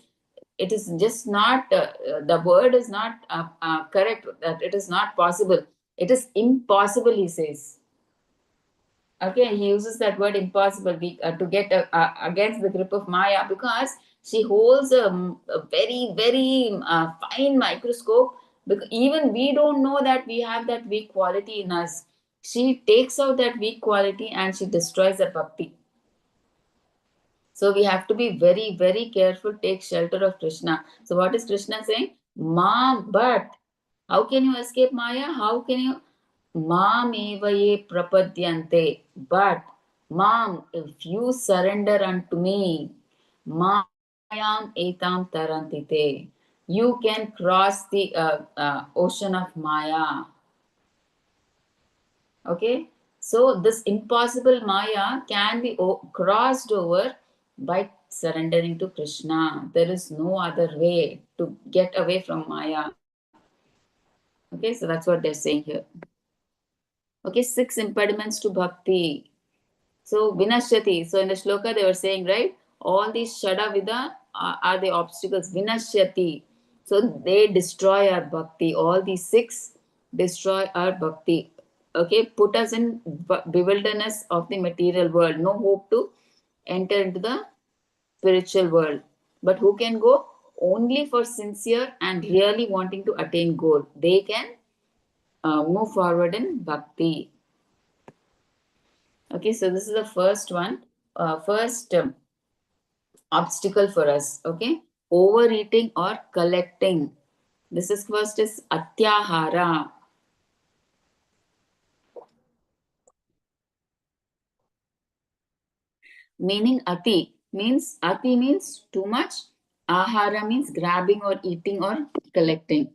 it is just not, the word is not correct, that it is not possible. It is impossible, he says. Okay, he uses that word impossible to get against the grip of Maya because she holds a very, very fine microscope. Because even we don't know that we have that weak quality in us. She takes out that weak quality and she destroys the bhakti. So we have to be very, very careful, take shelter of Krishna. So what is Krishna saying? Ma, but how can you escape Maya? How can you? Mam eva ye prapadyante. But, Mam, if you surrender unto me, Mayam etam tarantite. You can cross the ocean of Maya. Okay, so this impossible Maya can be crossed over by surrendering to Krishna. There is no other way to get away from Maya. Okay, so that's what they're saying here. Okay, 6 impediments to bhakti. So Vinashyati. So in the shloka they were saying, right, all these Shadavida are the obstacles. Vinashyati. So they destroy our bhakti. All these 6 destroy our bhakti. Okay, put us in bewilderness of the material world. No hope to enter into the spiritual world. But who can go? Only for sincere and really wanting to attain goal. They can move forward in bhakti. Okay, so this is the first one. First obstacle for us. Okay, overeating or collecting. This is first is atyahara. Meaning ati means too much. Ahara means grabbing or eating or collecting.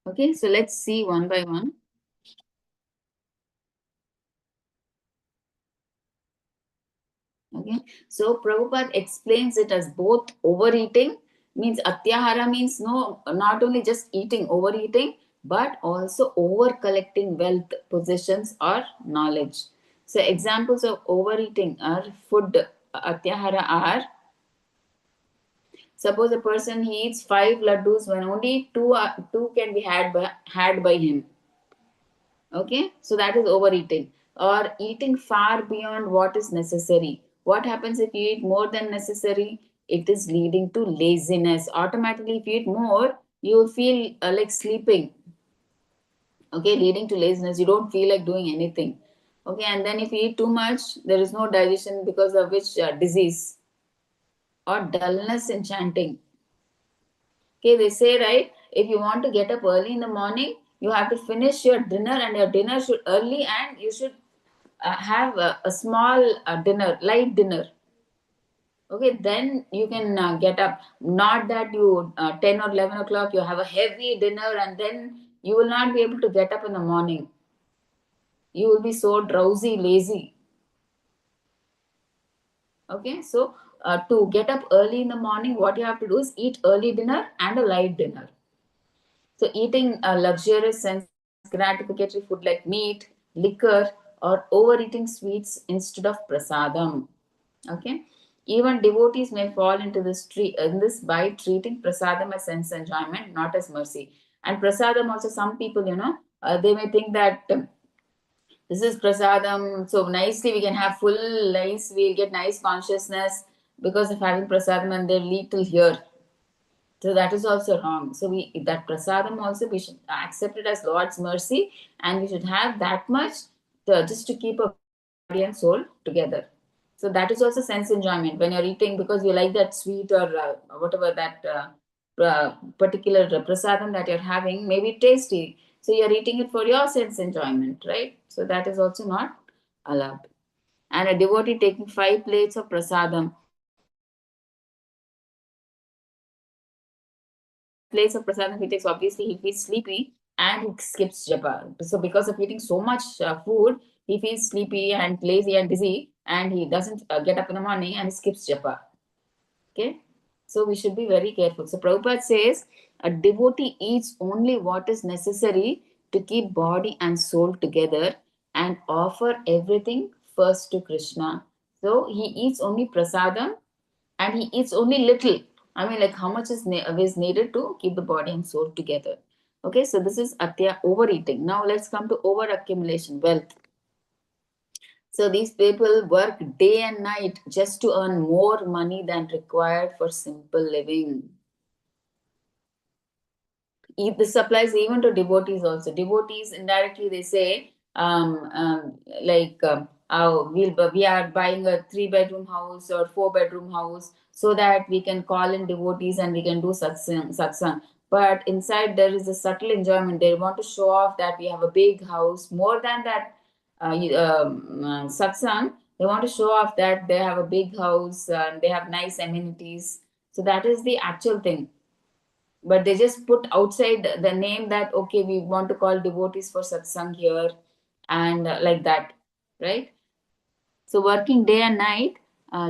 Okay, so let's see one by one. Okay, so Prabhupada explains it as both overeating, means atyahara means no, not only just eating, overeating, but also over collecting wealth, possessions, or knowledge. So examples of overeating are food atyahara are, suppose a person he eats 5 laddus when only two can be had by him. Okay, so that is overeating or eating far beyond what is necessary. What happens if you eat more than necessary? It is leading to laziness. Automatically, if you eat more, you will feel like sleeping. Okay, leading to laziness. You don't feel like doing anything. Okay, and then if you eat too much, there is no digestion, because of which disease or dullness in chanting. Okay, they say, right, if you want to get up early in the morning, you have to finish your dinner, and your dinner should early, and you should have a small dinner, light dinner. Okay, then you can get up. Not that you 10 or 11 o'clock you have a heavy dinner, and then you will not be able to get up in the morning. You will be so drowsy, lazy. Okay, so to get up early in the morning, what you have to do is eat early dinner and a light dinner. So eating a luxurious sense gratificatory food like meat, liquor, or overeating sweets instead of prasadam. Okay. Even devotees may fall into in this by treating prasadam as sense enjoyment, not as mercy. And prasadam also, some people, they may think that this is prasadam, so nicely we can have full nice, we'll get nice consciousness because of having prasadam, and they'll lead till here. So that is also wrong. So that prasadam also we should accept it as Lord's mercy, and we should have that much just to keep our body and soul together. So that is also sense enjoyment when you're eating because you like that sweet or whatever that particular prasadam that you're having, maybe tasty. So you're eating it for your sense enjoyment, right? So that is also not allowed. And a devotee taking 5 plates of prasadam, he takes, obviously he feels sleepy and he skips japa. So because of eating so much food, he feels sleepy and lazy and dizzy, and he doesn't get up in the morning and he skips japa. Okay, so we should be very careful. So Prabhupada says a devotee eats only what is necessary to keep body and soul together and offer everything first to Krishna. So he eats only prasadam and he eats only little. I mean, like how much is needed to keep the body and soul together. Okay, so this is atya, overeating. Now let's come to over accumulation, wealth. So these people work day and night just to earn more money than required for simple living. This applies even to devotees also. Devotees indirectly they say we are buying a 3-bedroom house or 4-bedroom house so that we can call in devotees and we can do satsang. But inside there is a subtle enjoyment. They want to show off that we have a big house. More than that satsang, they want to show off that they have a big house and they have nice amenities. So that is the actual thing, but they just put outside the name that okay, we want to call devotees for satsang here, and like that, right? So working day and night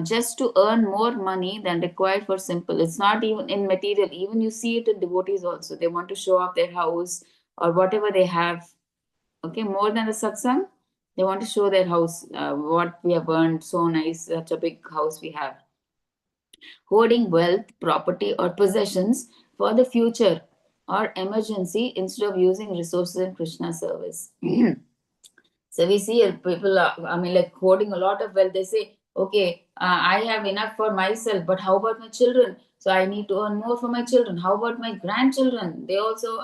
just to earn more money than required for simple, it's not even in material, even you see it in devotees also, they want to show off their house or whatever they have. Okay, more than the satsang, they want to show their house, what we have earned, so nice, such a big house we have. Hoarding wealth, property, or possessions for the future or emergency instead of using resources in Krishna service. So we see people, like hoarding a lot of wealth. They say, okay, I have enough for myself, but how about my children? So I need to earn more for my children. How about my grandchildren? They also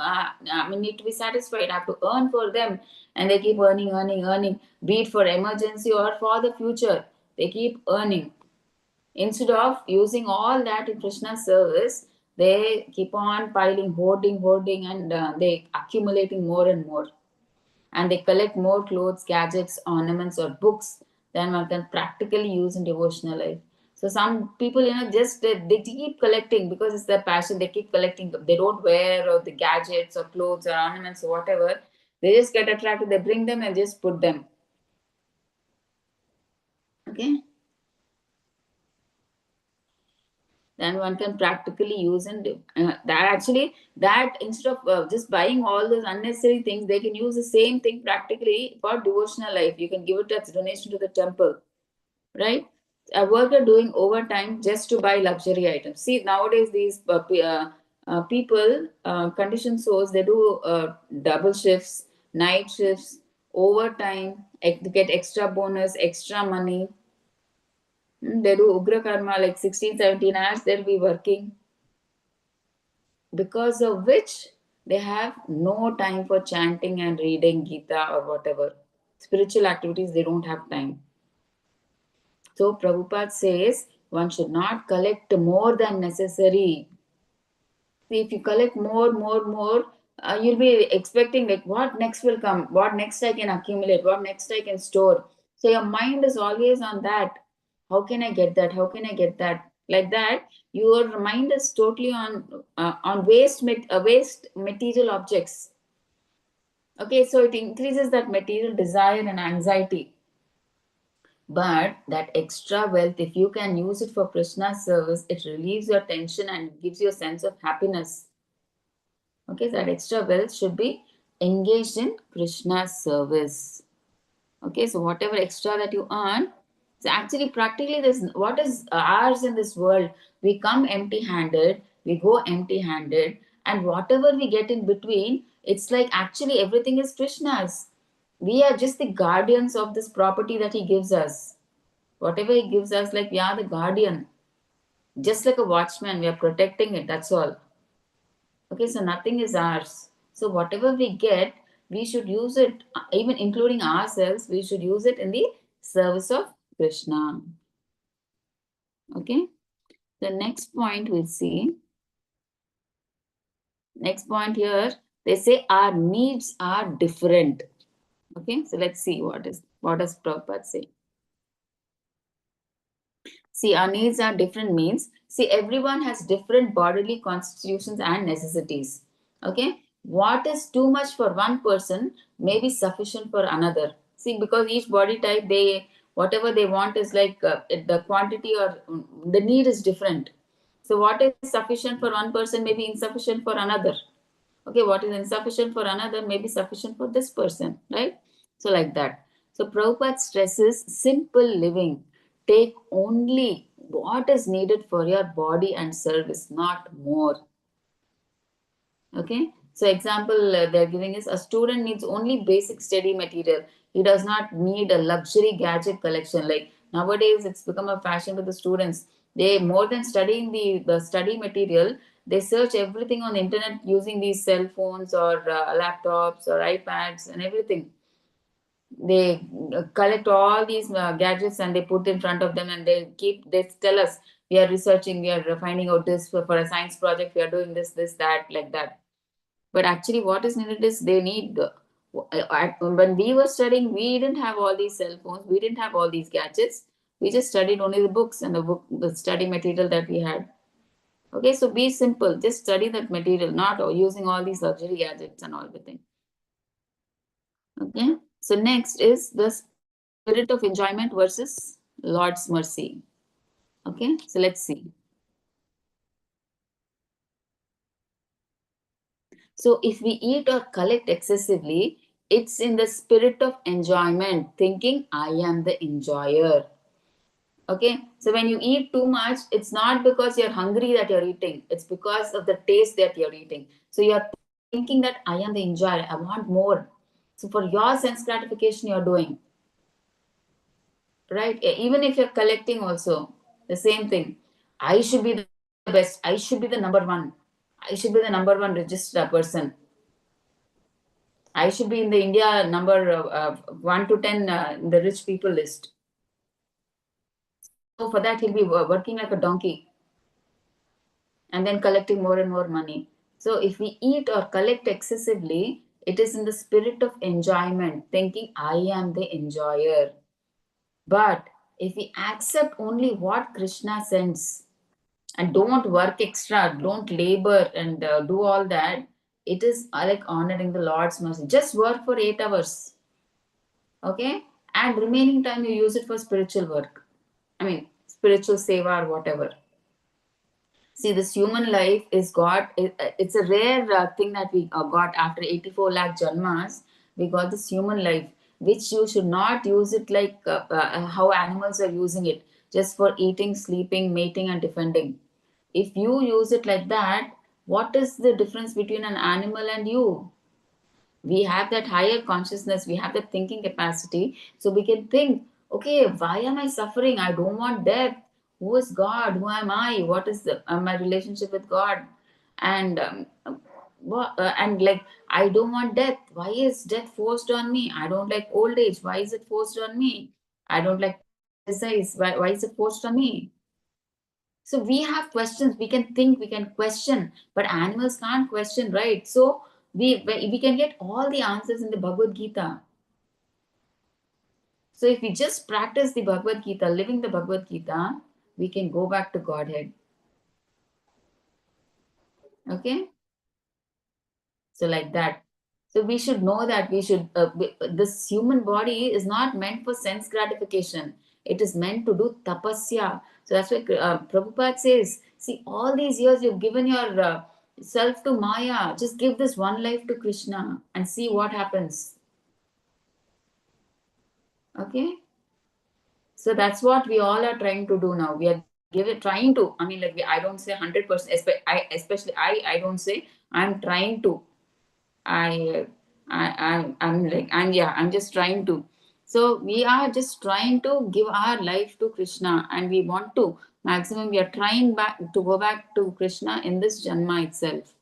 need to be satisfied. I have to earn for them. And they keep earning, be it for emergency or for the future. They keep earning. Instead of using all that in Krishna's service, they keep on piling, hoarding, and they accumulating more and more. And they collect more clothes, gadgets, ornaments, or books than one can practically use in devotional life. So some people, just they keep collecting because it's their passion. They keep collecting. They don't wear or the gadgets or clothes or ornaments or whatever. They just get attracted. They bring them and just put them. Okay. then one can practically use and that instead of just buying all those unnecessary things, they can use the same thing practically for devotional life. You can give it as donation to the temple, right? A worker doing overtime just to buy luxury items. See, nowadays these people, condition souls, they do double shifts, night shifts, overtime, get extra bonus, extra money. They do ugra karma like 16, 17 hours, they'll be working. Because of which they have no time for chanting and reading Gita or whatever. Spiritual activities, they don't have time. So Prabhupada says one should not collect more than necessary. See, if you collect more, you'll be expecting like what next will come, what next I can accumulate, what next I can store. So your mind is always on that. How can I get that? How can I get that? Like that, your mind is totally on waste material objects. Okay, so it increases that material desire and anxiety. But that extra wealth, if you can use it for Krishna's service, it relieves your tension and gives you a sense of happiness. Okay, that extra wealth should be engaged in Krishna's service. Okay, so whatever extra that you earn, so actually practically this what is ours in this world, we come empty handed, we go empty handed, and whatever we get in between, it's like actually everything is Krishna's. We are just the guardians of this property that he gives us. Whatever he gives us, like we are the guardian, just like a watchman, we are protecting it, that's all. Okay, so nothing is ours. So whatever we get, we should use it, even including ourselves, we should use it in the service of Krishna. Okay, the next point we'll see. Next point here, they say our needs are different. Okay, so let's see what does Prabhupada say. See, our needs are different means, see, everyone has different bodily constitutions and necessities. Okay, what is too much for one person may be sufficient for another. See, because each body type, they whatever they want is like the quantity or the need is different. So what is sufficient for one person may be insufficient for another. Okay, what is insufficient for another may be sufficient for this person, right? So like that. So Prabhupada stresses simple living. Take only what is needed for your body and service, not more. Okay, so example they're giving is a student needs only basic study material. He does not need a luxury gadget collection. Like nowadays, it's become a fashion for the students. They more than studying the study material, they search everything on the internet using these cell phones or laptops or iPads and everything. They collect all these gadgets and they put in front of them and they tell us we are researching, we are finding out this for a science project, we are doing this, that, like that. But actually, what is needed is they need. When we were studying, we didn't have all these cell phones. We didn't have all these gadgets. We just studied only the books and the study material that we had. Okay, so be simple. Just study that material, not using all these luxury gadgets and all the thing. Okay, so next is the spirit of enjoyment versus Lord's mercy. Okay, so let's see. So if we eat or collect excessively, it's in the spirit of enjoyment, thinking I am the enjoyer. Okay, so when you eat too much, it's not because you're hungry that you're eating, it's because of the taste that you're eating. So you're thinking that I am the enjoyer, I want more. So for your sense gratification, you're doing. Right? Even if you're collecting also, the same thing. I should be the best, I should be the number one. I should be the number one registered person. I should be in the India number 1 to 10 in the rich people list. So for that, he'll be working like a donkey and then collecting more and more money. So if we eat or collect excessively, it is in the spirit of enjoyment, thinking I am the enjoyer. But if we accept only what Krishna sends and don't work extra, don't labor and do all that, it is like honoring the Lord's mercy. Just work for 8 hours. Okay, and remaining time you use it for spiritual work, I mean spiritual seva or whatever. See, this human life is got, it's a rare thing that we got after 84 lakh janmas. We got this human life, which you should not use it like how animals are using it, just for eating, sleeping, mating, and defending. If you use it like that, what is the difference between an animal and you? We have that higher consciousness, we have that thinking capacity, so we can think, okay, why am I suffering? I don't want death. Who is God? Who am I? What is my relationship with God? And and like, I don't want death. Why is death forced on me? I don't like old age. Why is it forced on me? I don't like exercise. Why is it forced on me? So we have questions, we can think, we can question, but animals can't question, right? So we can get all the answers in the Bhagavad Gita. So if we just practice the Bhagavad Gita, living the Bhagavad Gita, we can go back to Godhead. Okay? So like that. So we should know that this human body is not meant for sense gratification. It is meant to do tapasya. So that's why Prabhupada says, see, all these years you've given your self to Maya. Just give this one life to Krishna and see what happens. Okay? So that's what we all are trying to do now. We are trying to. I mean, like I don't say 100%. I don't say I'm trying to. I'm just trying to. So we are just trying to give our life to Krishna, and we want to maximum. We are trying to go back to Krishna in this janma itself.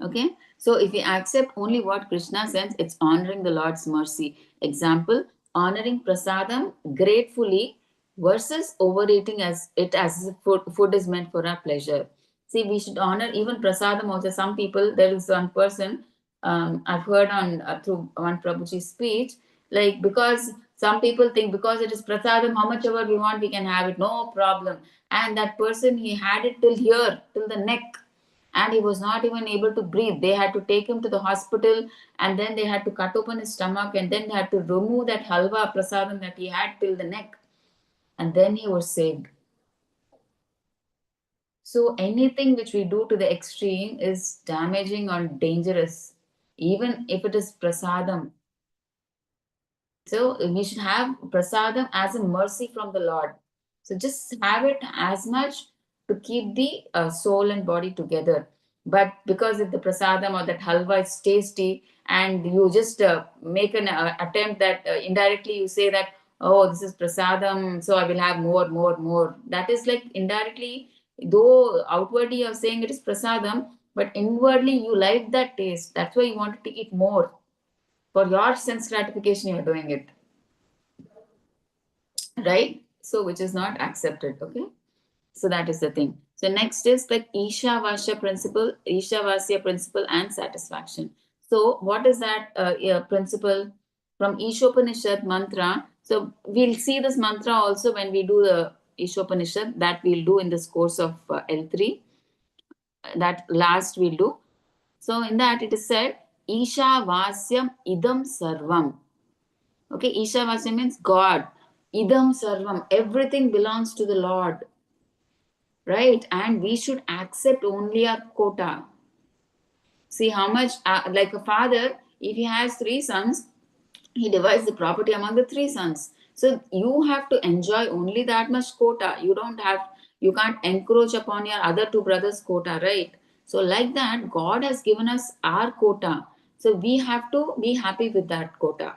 Okay, so if we accept only what Krishna sends, it's honoring the Lord's mercy. Example, honoring prasadam gratefully versus overeating as food is meant for our pleasure. See, we should honor even prasadam also. Some people, there is one person I've heard on through one Prabhuji's speech, like, because some people think because it is prasadam, how much ever we want, we can have it, no problem. And that person, he had it till here, till the neck, and he was not even able to breathe. They had to take him to the hospital, and then they had to cut open his stomach, and then they had to remove that halwa prasadam that he had till the neck, and then he was saved. So anything which we do to the extreme is damaging or dangerous, even if it is prasadam. So we should have prasadam as a mercy from the Lord. So just have it as much to keep the soul and body together. But because if the prasadam or that halwa is tasty, and you just make an attempt that indirectly you say that, oh, this is prasadam, so I will have more, more, more. That is like indirectly, though outwardly you're saying it is prasadam, but inwardly you like that taste. That's why you wanted to eat more. For your sense gratification, you're doing it. Right? So which is not accepted. Okay? So that is the thing. So next is like Ishavasya principle and satisfaction. So what is that principle from Ishopanishad mantra? So we'll see this mantra also when we do the Ishopanishad, that we'll do in this course of L3. That last we'll do. So in that it is said, Ishavasyam idam sarvam. Okay, Ishavasya means God. Idam sarvam. Everything belongs to the Lord. Right? And we should accept only our quota. See how much, like a father, if he has 3 sons, he divides the property among the 3 sons. So you have to enjoy only that much quota. You can't encroach upon your other 2 brothers' quota, right? So like that, God has given us our quota. So we have to be happy with that quota.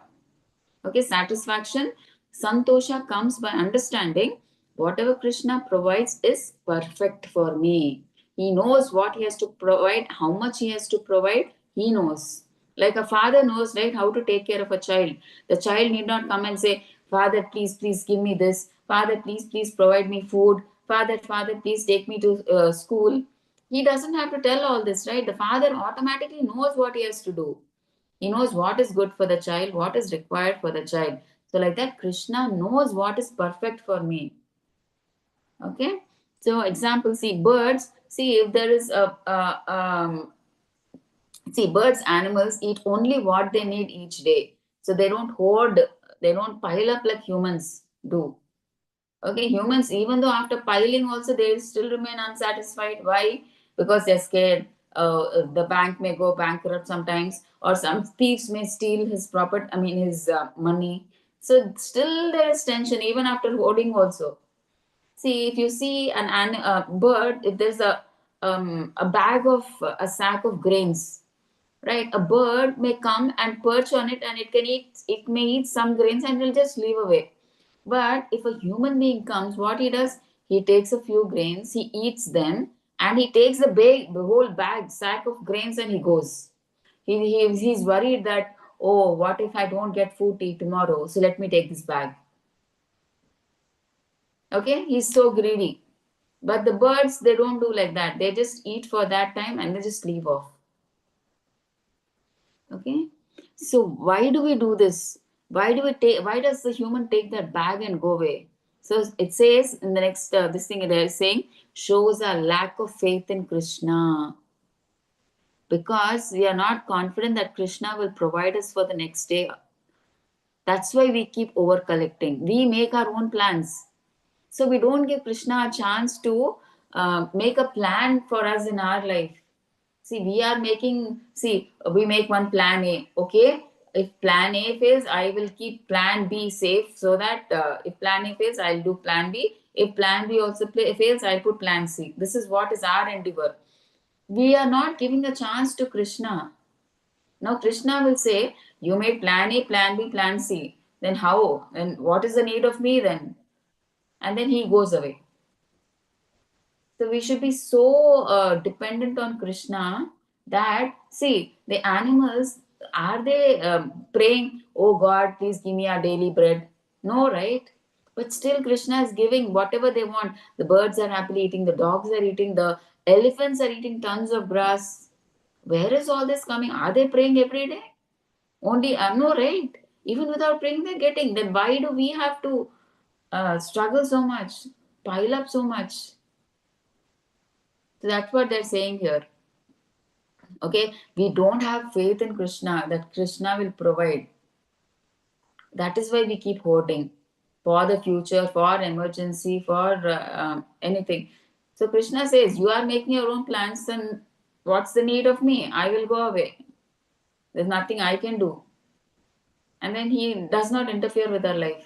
Okay, satisfaction, santosha comes by understanding whatever Krishna provides is perfect for me. He knows what he has to provide, how much he has to provide, he knows. Like a father knows, right, how to take care of a child. The child need not come and say, Father, please, please give me this. Father, please, please provide me food. Father, please take me to school. He doesn't have to tell all this, right? The father automatically knows what he has to do. He knows what is good for the child, what is required for the child. So, like that, Krishna knows what is perfect for me. Okay. So, example, see birds. See if there is birds, animals eat only what they need each day. So they don't hoard, they don't pile up like humans do. Okay, humans, even though after piling also, they still remain unsatisfied. Why? Because they're scared. The bank may go bankrupt sometimes, or some thieves may steal his property. I mean, his money. So still there is tension even after hoarding also. See, if you see a bird, if there's a bag of a sack of grains, right? A bird may come and perch on it, and it may eat some grains and will just leave away. But if a human being comes, what he does, he takes a few grains, he eats them, and he takes the whole bag, sack of grains, and he goes. He's worried that, oh, what if I don't get food to eat tomorrow? So let me take this bag. Okay, he's so greedy. But the birds, they don't do like that. They just eat for that time and they just leave off. Okay, so why do we do this? Why does the human take that bag and go away? So it says in the next this thing it is saying, shows a lack of faith in Krishna, because we are not confident that Krishna will provide us for the next day. That's why we keep over collecting. We make our own plans. So we don't give Krishna a chance to make a plan for us in our life. See, we make one plan A. Okay, if plan A fails, I will keep plan B safe, so that if plan A fails, I'll do plan B. If plan B also fails, I'll put plan C. This is what is our endeavor. We are not giving a chance to Krishna. Now, Krishna will say, you made plan A, plan B, plan C. Then how? Then what is the need of me then? And then he goes away. So we should be so dependent on Krishna that, see, the animals, are they praying, oh God, please give me our daily bread? No, right? But still, Krishna is giving whatever they want. The birds are happily eating, the dogs are eating, the elephants are eating tons of grass. Where is all this coming? Are they praying every day? Only, no, right? Even without praying, they're getting. Then why do we have to struggle so much, pile up so much? So that's what they're saying here. Okay, we don't have faith in Krishna that Krishna will provide. That is why we keep hoarding for the future, for emergency, for anything. So Krishna says, you are making your own plans, and what's the need of me? I will go away. There's nothing I can do. And then he does not interfere with our life.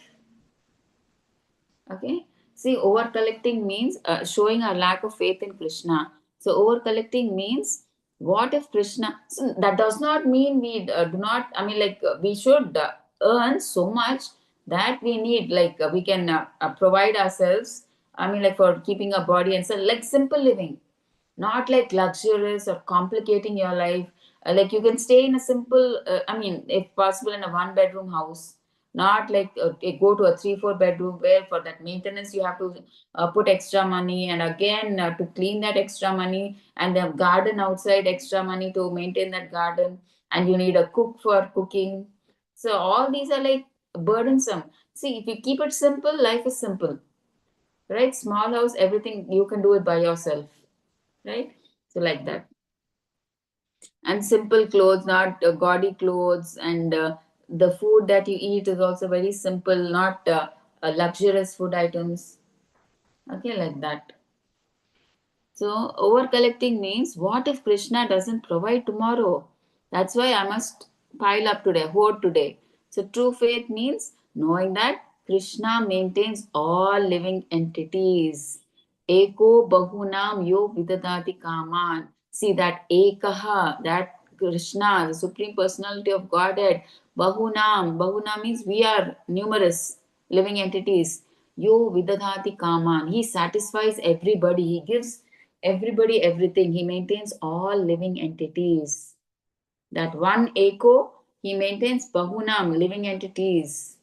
Okay, see, over collecting means showing our lack of faith in Krishna. So over collecting means, what if Krishna, so that does not mean we do not, I mean, like we should earn so much that we need, like we can provide ourselves, I mean, like for keeping our body, and so like simple living, not like luxurious or complicating your life. Like you can stay in a simple, I mean, if possible, in a one bedroom house, not like go to a 3-4 bedroom where for that maintenance you have to put extra money, and again to clean that extra money, and the garden outside extra money to maintain that garden, and you need a cook for cooking. So all these are like burdensome. See, if you keep it simple, life is simple, right? Small house, everything you can do it by yourself, right? So like that. And simple clothes, not gaudy clothes, and the food that you eat is also very simple, not luxurious food items. Okay, like that. So over collecting means, what if Krishna doesn't provide tomorrow? That's why I must pile up today, hoard today. So true faith means knowing that Krishna maintains all living entities. Eko bahunam yo vidadati kaman. See that Ekaha, that Krishna, the Supreme Personality of Godhead. Bahunam means we are numerous living entities. Yo vidadati kaman. He satisfies everybody. He gives everybody everything. He maintains all living entities. That one Eko, he maintains bahunam, living entities.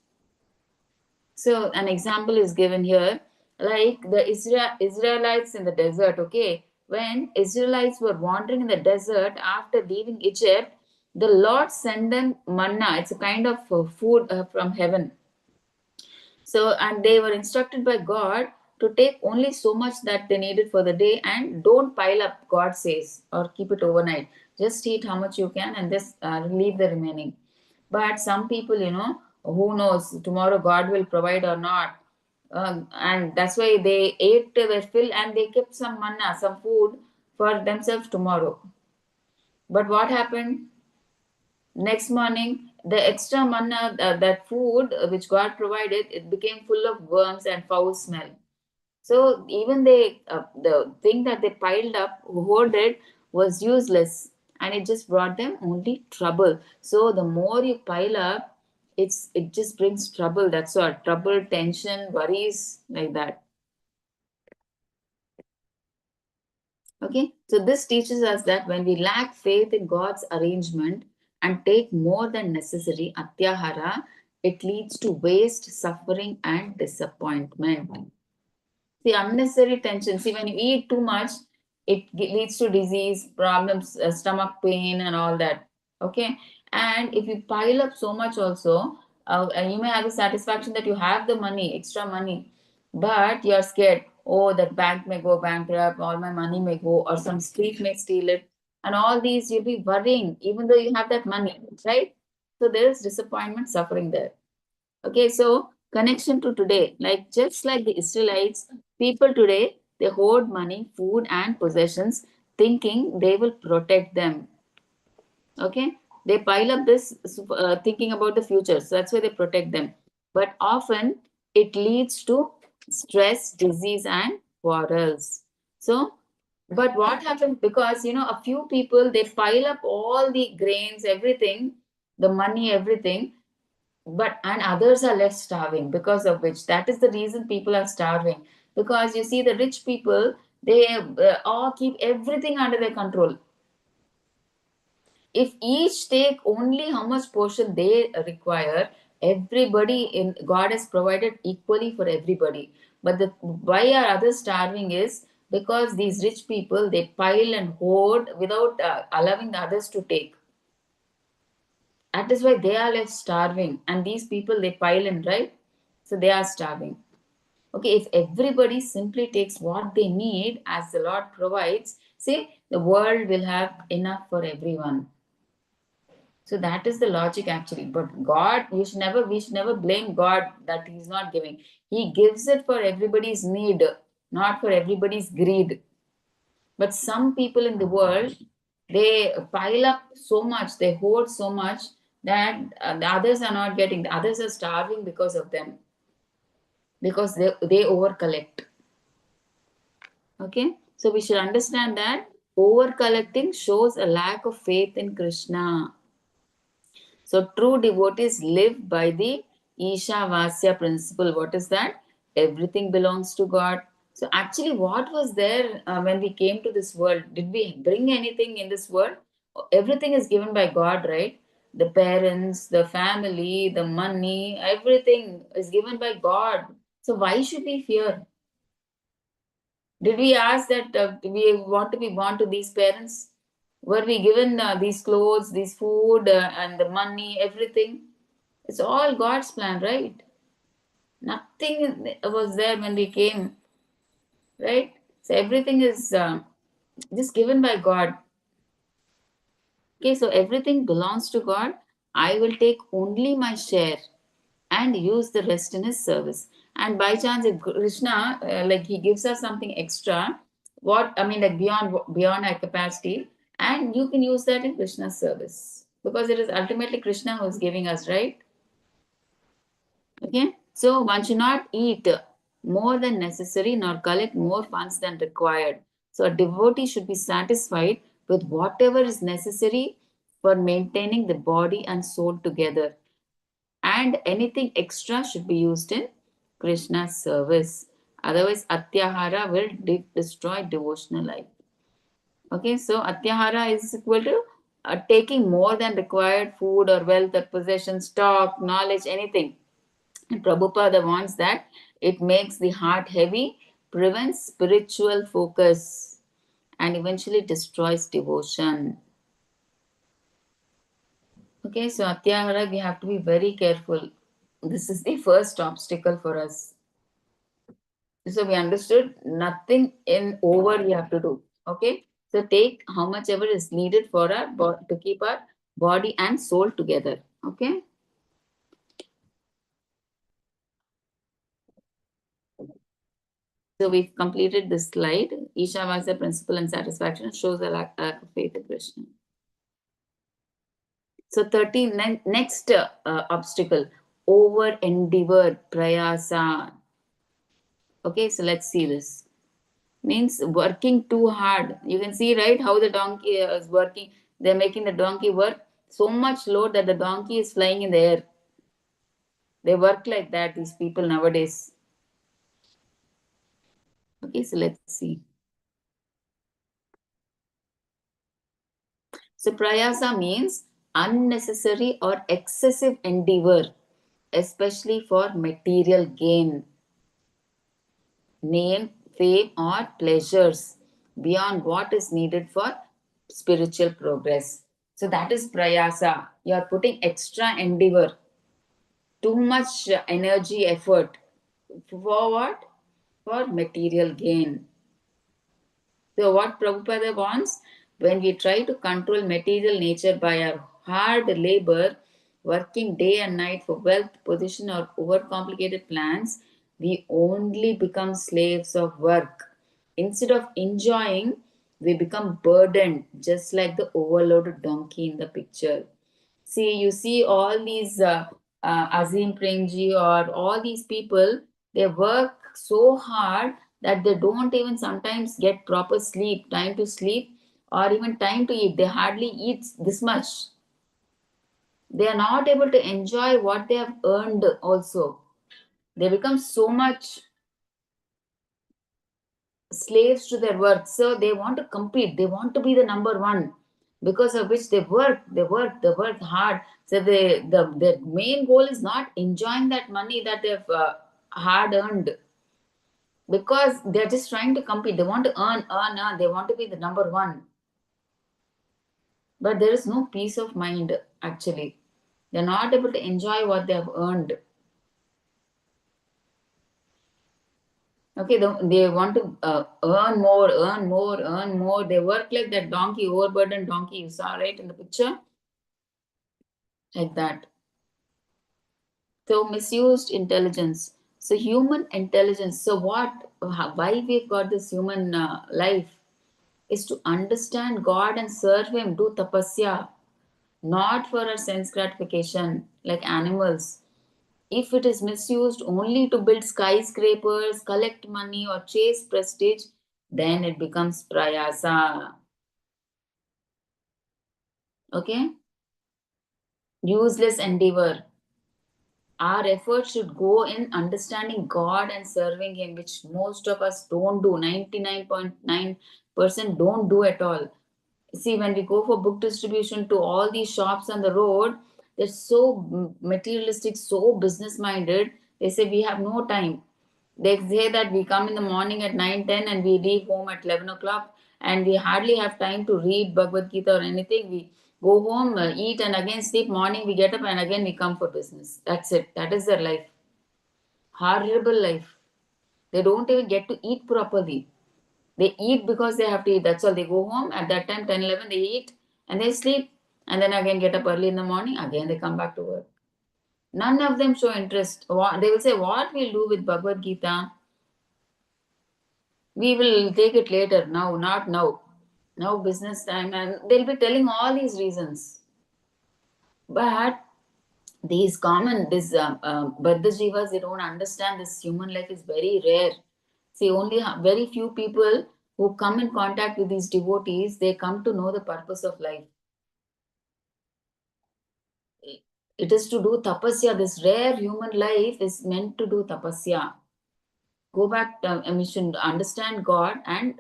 So an example is given here, like the Israelites in the desert. Okay, when Israelites were wandering in the desert after leaving Egypt, the Lord sent them manna. It's a kind of food from heaven. So, and they were instructed by God to take only so much that they needed for the day, and don't pile up, God says, or keep it overnight. Just eat how much you can and just leave the remaining. But some people, who knows, tomorrow God will provide or not. and that's why they ate their fill and they kept some manna, some food for themselves tomorrow. But what happened? Next morning, the extra manna, that food which God provided, it became full of worms and foul smell. So even the thing that they piled up, hoarded, was useless, and it just brought them only trouble. So the more you pile up, it just brings trouble. That's all. Trouble, tension, worries, like that. Okay, so this teaches us that when we lack faith in God's arrangement and take more than necessary, atyahara, it leads to waste, suffering, and disappointment. See, unnecessary tension. See, when you eat too much, it leads to disease, problems, stomach pain, and all that. Okay, and if you pile up so much, also, and you may have the satisfaction that you have the money, extra money, but you're scared. Oh, that bank may go bankrupt, all my money may go, or some street may steal it, and all these you'll be worrying, even though you have that money, right? So there is disappointment, suffering there. Okay, so connection to today, like just like the Israelites, people today, they hoard money, food, and possessions, thinking they will protect them. Okay, they pile up this thinking about the future, so that's why they protect them. But often it leads to stress, disease, and quarrels. So, but what happens, because a few people, they pile up all the grains, everything, the money, everything, but and others are left starving, because of which, that is the reason people are starving. Because you see, the rich people, they all keep everything under their control. If each take only how much portion they require, everybody in God has provided equally for everybody. But the why are others starving is because these rich people, they pile and hoard without allowing the others to take. That is why they are left starving. And these people, they pile in, right? So they are starving. Okay, if everybody simply takes what they need as the Lord provides, say the world will have enough for everyone. So that is the logic actually. But God, we should never blame God that He's not giving. He gives it for everybody's need, not for everybody's greed. But some people in the world, they pile up so much, they hoard so much that the others are not getting, the others are starving because of them, because they over collect. Okay, so we should understand that over collecting shows a lack of faith in Krishna. So true devotees live by the Ishavasya principle. What is that? Everything belongs to God. So actually, what was there when we came to this world? Did we bring anything in this world? Everything is given by God, right? The parents, the family, the money, everything is given by God. So why should we fear? Did we ask that we want to be born to these parents? Were we given these clothes, these food, and the money, everything? It's all God's plan, right? Nothing was there when we came, right? So everything is just given by God. Okay, so everything belongs to God. I will take only my share and use the rest in His service. And by chance, if Krishna, like He gives us something extra, what I mean, like beyond our capacity, and you can use that in Krishna's service, because it is ultimately Krishna who is giving us, right? Okay, so one should not eat more than necessary nor collect more funds than required. So a devotee should be satisfied with whatever is necessary for maintaining the body and soul together, and anything extra should be used in Krishna's service. Otherwise, atyahara will destroy devotional life. Okay, so atyahara is equal to taking more than required food or wealth or possession, stock, knowledge, anything. And Prabhupada wants that it makes the heart heavy, prevents spiritual focus, and eventually destroys devotion. Okay, so Atyahara, we have to be very careful. This is the first obstacle for us. So we understood nothing in over we have to do. Okay, so take how much ever is needed for our to keep our body and soul together. Okay. So we've completed this slide. Ishavasya principle and satisfaction shows a lack of faith in Krishna. So 13, next obstacle, over endeavor, prayasa. Okay, so let's see this. Means working too hard. You can see, right, how the donkey is working. They're making the donkey work so much load that the donkey is flying in the air. They work like that, these people nowadays. Okay, so let's see. So prayasa means unnecessary or excessive endeavor, especially for material gain, name, fame, or pleasures beyond what is needed for spiritual progress. So that is prayasa. You are putting extra endeavor, too much energy, effort. For what? For material gain. So what Prabhupada wants, when we try to control material nature by our hard labor, working day and night for wealth, position, or overcomplicated plans, we only become slaves of work. Instead of enjoying, we become burdened, just like the overloaded donkey in the picture. See, you see all these Azim Premji or all these people, they work so hard that they don't even sometimes get proper sleep, time to sleep, or even time to eat. They hardly eat this much. They are not able to enjoy what they have earned also. They become so much slaves to their work. So they want to compete. They want to be the number one, because of which they work hard. So their main goal is not enjoying that money that they've hard earned, because they're just trying to compete. They want to earn. They want to be the number one. But there is no peace of mind actually. They're not able to enjoy what they have earned. Okay, they want to earn more, earn more, earn more. They work like that donkey, overburdened donkey. You saw, right, in the picture? Like that. So misused intelligence. So human intelligence. So why we've got this human life is to understand God and serve Him, do tapasya, not for our sense gratification like animals. If it is misused only to build skyscrapers, collect money, or chase prestige, then it becomes prayasa. Okay? Useless endeavor. Our effort should go in understanding God and serving Him, which most of us don't do. 99.9% don't do at all. See, when we go for book distribution to all these shops on the road, they're so materialistic, so business minded. They say we have no time. They say that we come in the morning at 9, 10 and we leave home at 11 o'clock, and we hardly have time to read Bhagavad Gita or anything. We go home, eat, and again sleep. Morning we get up and again we come for business. That's it. That is their life. Horrible life. They don't even get to eat properly. They eat because they have to eat. That's all. They go home at that time, 10, 11, they eat and they sleep. And then again get up early in the morning. Again they come back to work. None of them show interest. They will say, what we'll do with Bhagavad Gita? We will take it later. Now, not now. Now business time. And they'll be telling all these reasons. But these Baddha Jivas, they don't understand this human life is very rare. See, only very few people who come in contact with these devotees, they come to know the purpose of life. It is to do tapasya. This rare human life is meant to do tapasya. Go back, we should understand God and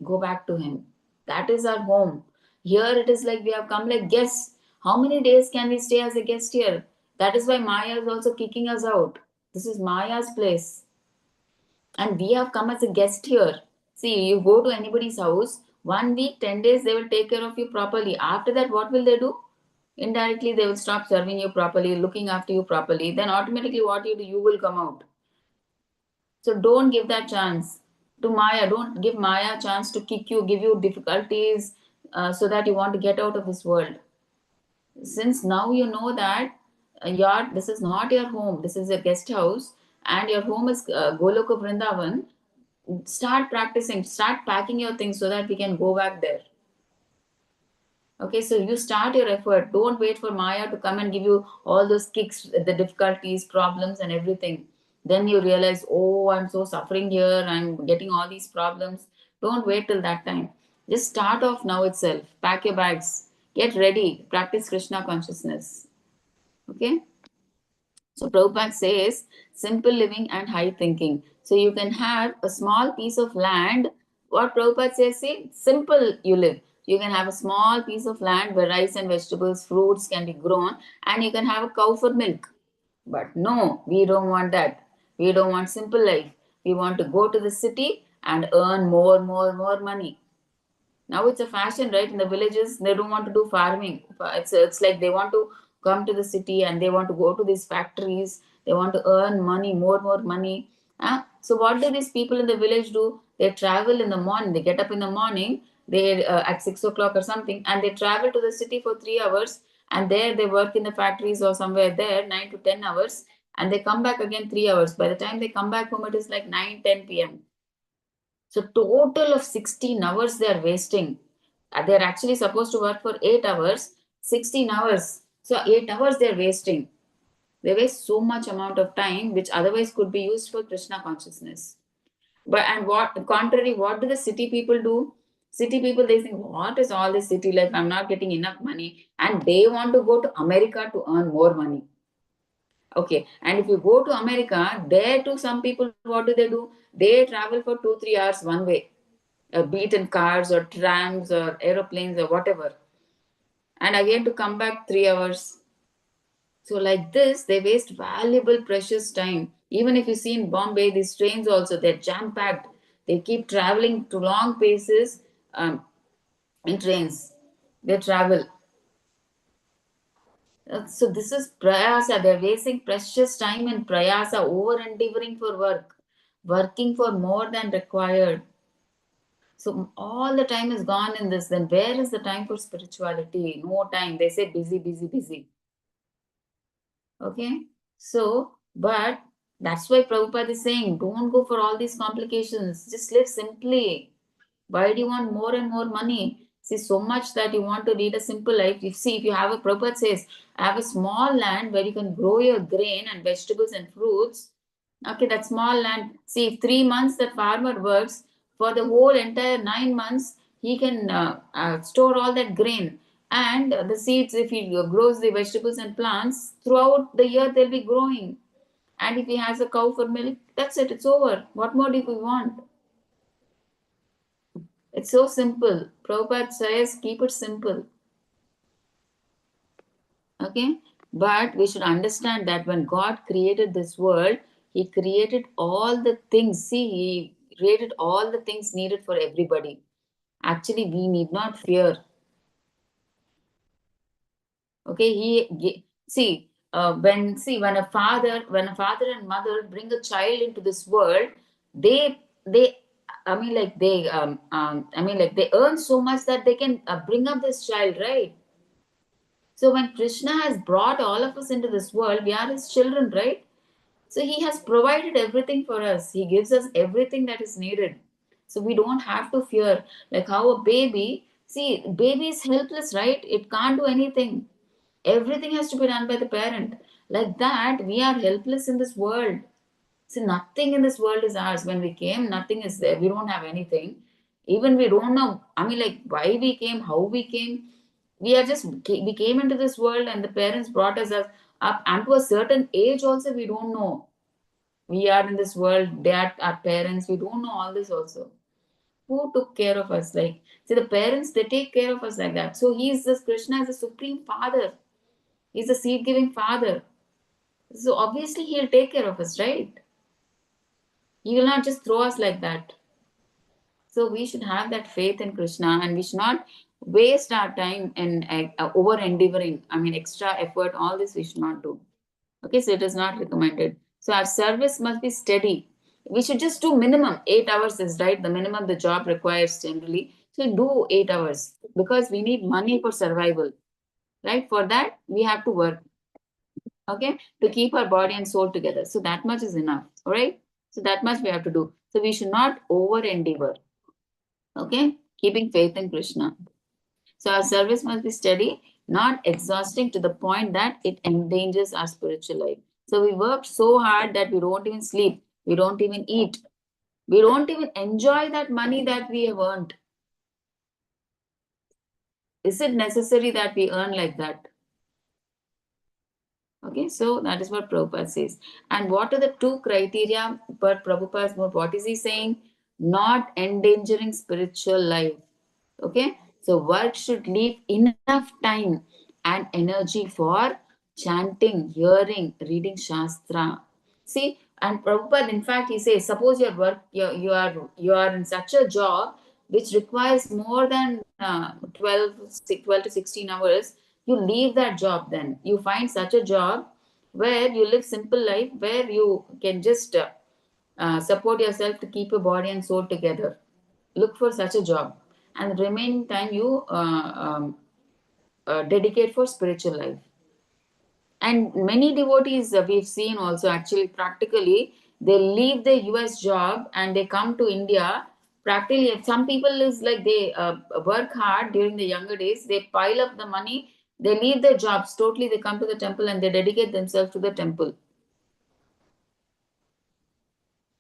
go back to Him. That is our home. Here it is like we have come like guests. How many days can we stay as a guest here? That is why Maya is also kicking us out. This is Maya's place. And we have come as a guest here. See, you go to anybody's house, 1 week, 10 days, they will take care of you properly. After that, what will they do? Indirectly, they will stop serving you properly, looking after you properly. Then automatically what you do, you will come out. So don't give that chance to Maya. Don't give Maya a chance to kick you, give you difficulties so that you want to get out of this world. Since now you know that this is not your home, this is a guest house, and your home is Goloka Vrindavan, start practicing, start packing your things so that we can go back there. Okay, so you start your effort. Don't wait for Maya to come and give you all those kicks, the difficulties, problems, and everything. Then you realize, oh, I'm so suffering here. I'm getting all these problems. Don't wait till that time. Just start off now itself. Pack your bags. Get ready. Practice Krishna consciousness. Okay. So Prabhupada says simple living and high thinking. So you can have a small piece of land. What Prabhupada says, see, simple you live. You can have a small piece of land where rice and vegetables, fruits can be grown, and you can have a cow for milk. But no, we don't want that. We don't want simple life. We want to go to the city and earn more money. Now it's a fashion, right? In the villages, they don't want to do farming. It's like they want to come to the city and they want to go to these factories. They want to earn money, more money. So what do these people in the village do? They travel in the morning. They get up in the morning. They at 6 o'clock or something, and they travel to the city for 3 hours. And there they work in the factories or somewhere there 9 to 10 hours, and they come back again 3 hours. By the time they come back home, it is like 9-10 p.m. So total of 16 hours they are wasting. They're actually supposed to work for 8 hours, 16 hours. So 8 hours they're wasting. They waste so much amount of time which otherwise could be used for Krishna consciousness. But and what contrary, what do the city people do? City people, they think, what is all this city life? I'm not getting enough money. And they want to go to America to earn more money. Okay, and if you go to America, there too, some people, what do? They travel for 2-3 hours one way, be it in cars or trams or aeroplanes or whatever, and again to come back 3 hours. So, like this, they waste valuable, precious time. Even if you see in Bombay, these trains also, they're jam packed. They keep traveling to long paces in trains. They travel. So this is prayasa. They're wasting precious time in prayasa, over endeavoring for work, working for more than required. So all the time is gone in this. Then where is the time for spirituality? No time. They say busy. Okay. So, but that's why Prabhupada is saying, don't go for all these complications. Just live simply. Why do you want more and more money? See, so much that you want to lead a simple life. If you have Prabhupada says, have a small land where you can grow your grain and vegetables and fruits. Okay, that small land. See, if 3 months that farmer works, for the whole entire 9 months, he can store all that grain. And the seeds, if he grows the vegetables and plants, throughout the year they'll be growing. And if he has a cow for milk, that's it, it's over. What more do we want? It's so simple. Prabhupada says, keep it simple. Okay? But we should understand that when God created this world, He created all the things. See, He created all the things needed for everybody. Actually, we need not fear. Okay? When a father and mother bring a child into this world, they they earn so much that they can bring up this child, right? So when Krishna has brought all of us into this world, we are his children, right? So he has provided everything for us. He gives us everything that is needed. So we don't have to fear. Like how a baby is helpless, right? It can't do anything. Everything has to be done by the parent. Like that, we are helpless in this world. See, nothing in this world is ours. When we came, nothing is there. We don't have anything. Even we don't know. Like why we came, how we came. We came into this world and the parents brought us up. And to a certain age, also, we don't know. We are in this world. They are our parents. We don't know all this also. Who took care of us? Like, see, the parents, they take care of us like that. So Krishna is the supreme father. He's the seed giving father. So obviously, he'll take care of us, right? He will not just throw us like that. So we should have that faith in Krishna and we should not waste our time in over endeavoring. Extra effort, all this we should not do. Okay, so it is not recommended. So our service must be steady. We should just do minimum 8 hours is right. The minimum the job requires generally. So do 8 hours because we need money for survival. Right? For that, we have to work. Okay, to keep our body and soul together. So that much is enough. All right. So that much we have to do. So we should not over endeavor. Okay, keeping faith in Krishna. So our service must be steady, not exhausting to the point that it endangers our spiritual life. So we work so hard that we don't even sleep, we don't even eat, we don't even enjoy that money that we have earned. Is it necessary that we earn like that? Okay, so that is what Prabhupada says. And what are the two criteria per Prabhupada's mode? What is he saying? Not endangering spiritual life. Okay, so work should leave enough time and energy for chanting, hearing, reading Shastra. See, and Prabhupada, in fact, he says, suppose your work, you are in such a job which requires more than 12 to 16 hours, you leave that job then. You find such a job where you live simple life, where you can just support yourself to keep your body and soul together. Look for such a job, and the remaining time you dedicate for spiritual life. And many devotees we've seen also, actually practically, they leave the US job and they come to India. Practically, some people is like they work hard during the younger days, they pile up the money, they leave their jobs totally, they come to the temple and they dedicate themselves to the temple.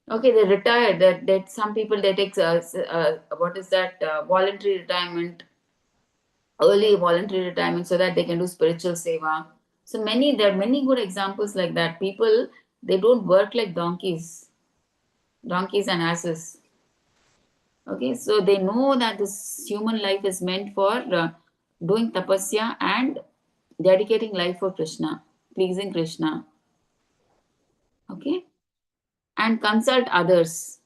Okay, they retire. That some people, they take what is that, voluntary retirement, early voluntary retirement, so that they can do spiritual seva. So there are many good examples like that. People, they don't work like donkeys and asses. Okay, so they know that this human life is meant for doing tapasya and dedicating life for Krishna, pleasing Krishna. Okay, and consult others.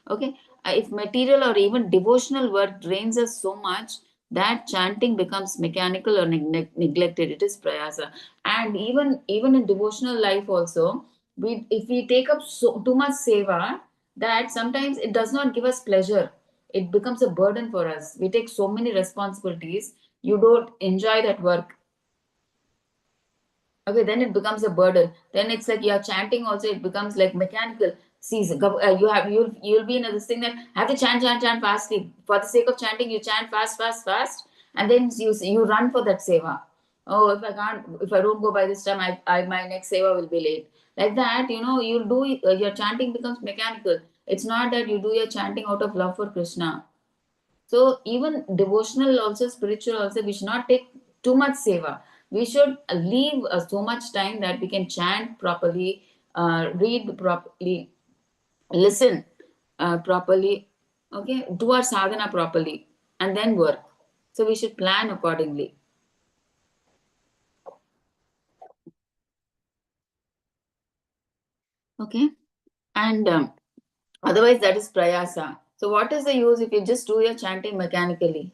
Okay, if material or even devotional work drains us so much that chanting becomes mechanical or neglected, it is prayasa. And even in devotional life also, if we take up too much seva, that sometimes it does not give us pleasure, it becomes a burden for us. We take so many responsibilities, you don't enjoy that work. Okay, then it becomes a burden. Then it's like you're chanting also, it becomes like mechanical. See, you'll be in this thing that have to chant fastly. For the sake of chanting, you chant fast, and then you run for that seva. Oh, if I don't go by this time, my next seva will be late. Like that, you'll do your chanting becomes mechanical. It's not that you do your chanting out of love for Krishna. So even devotional also, spiritual also, we should not take too much seva. We should leave so much time that we can chant properly, read properly, listen properly, okay, do our sadhana properly, and then work. So we should plan accordingly. Okay, and otherwise that is prayasa. So what is the use if you just do your chanting mechanically?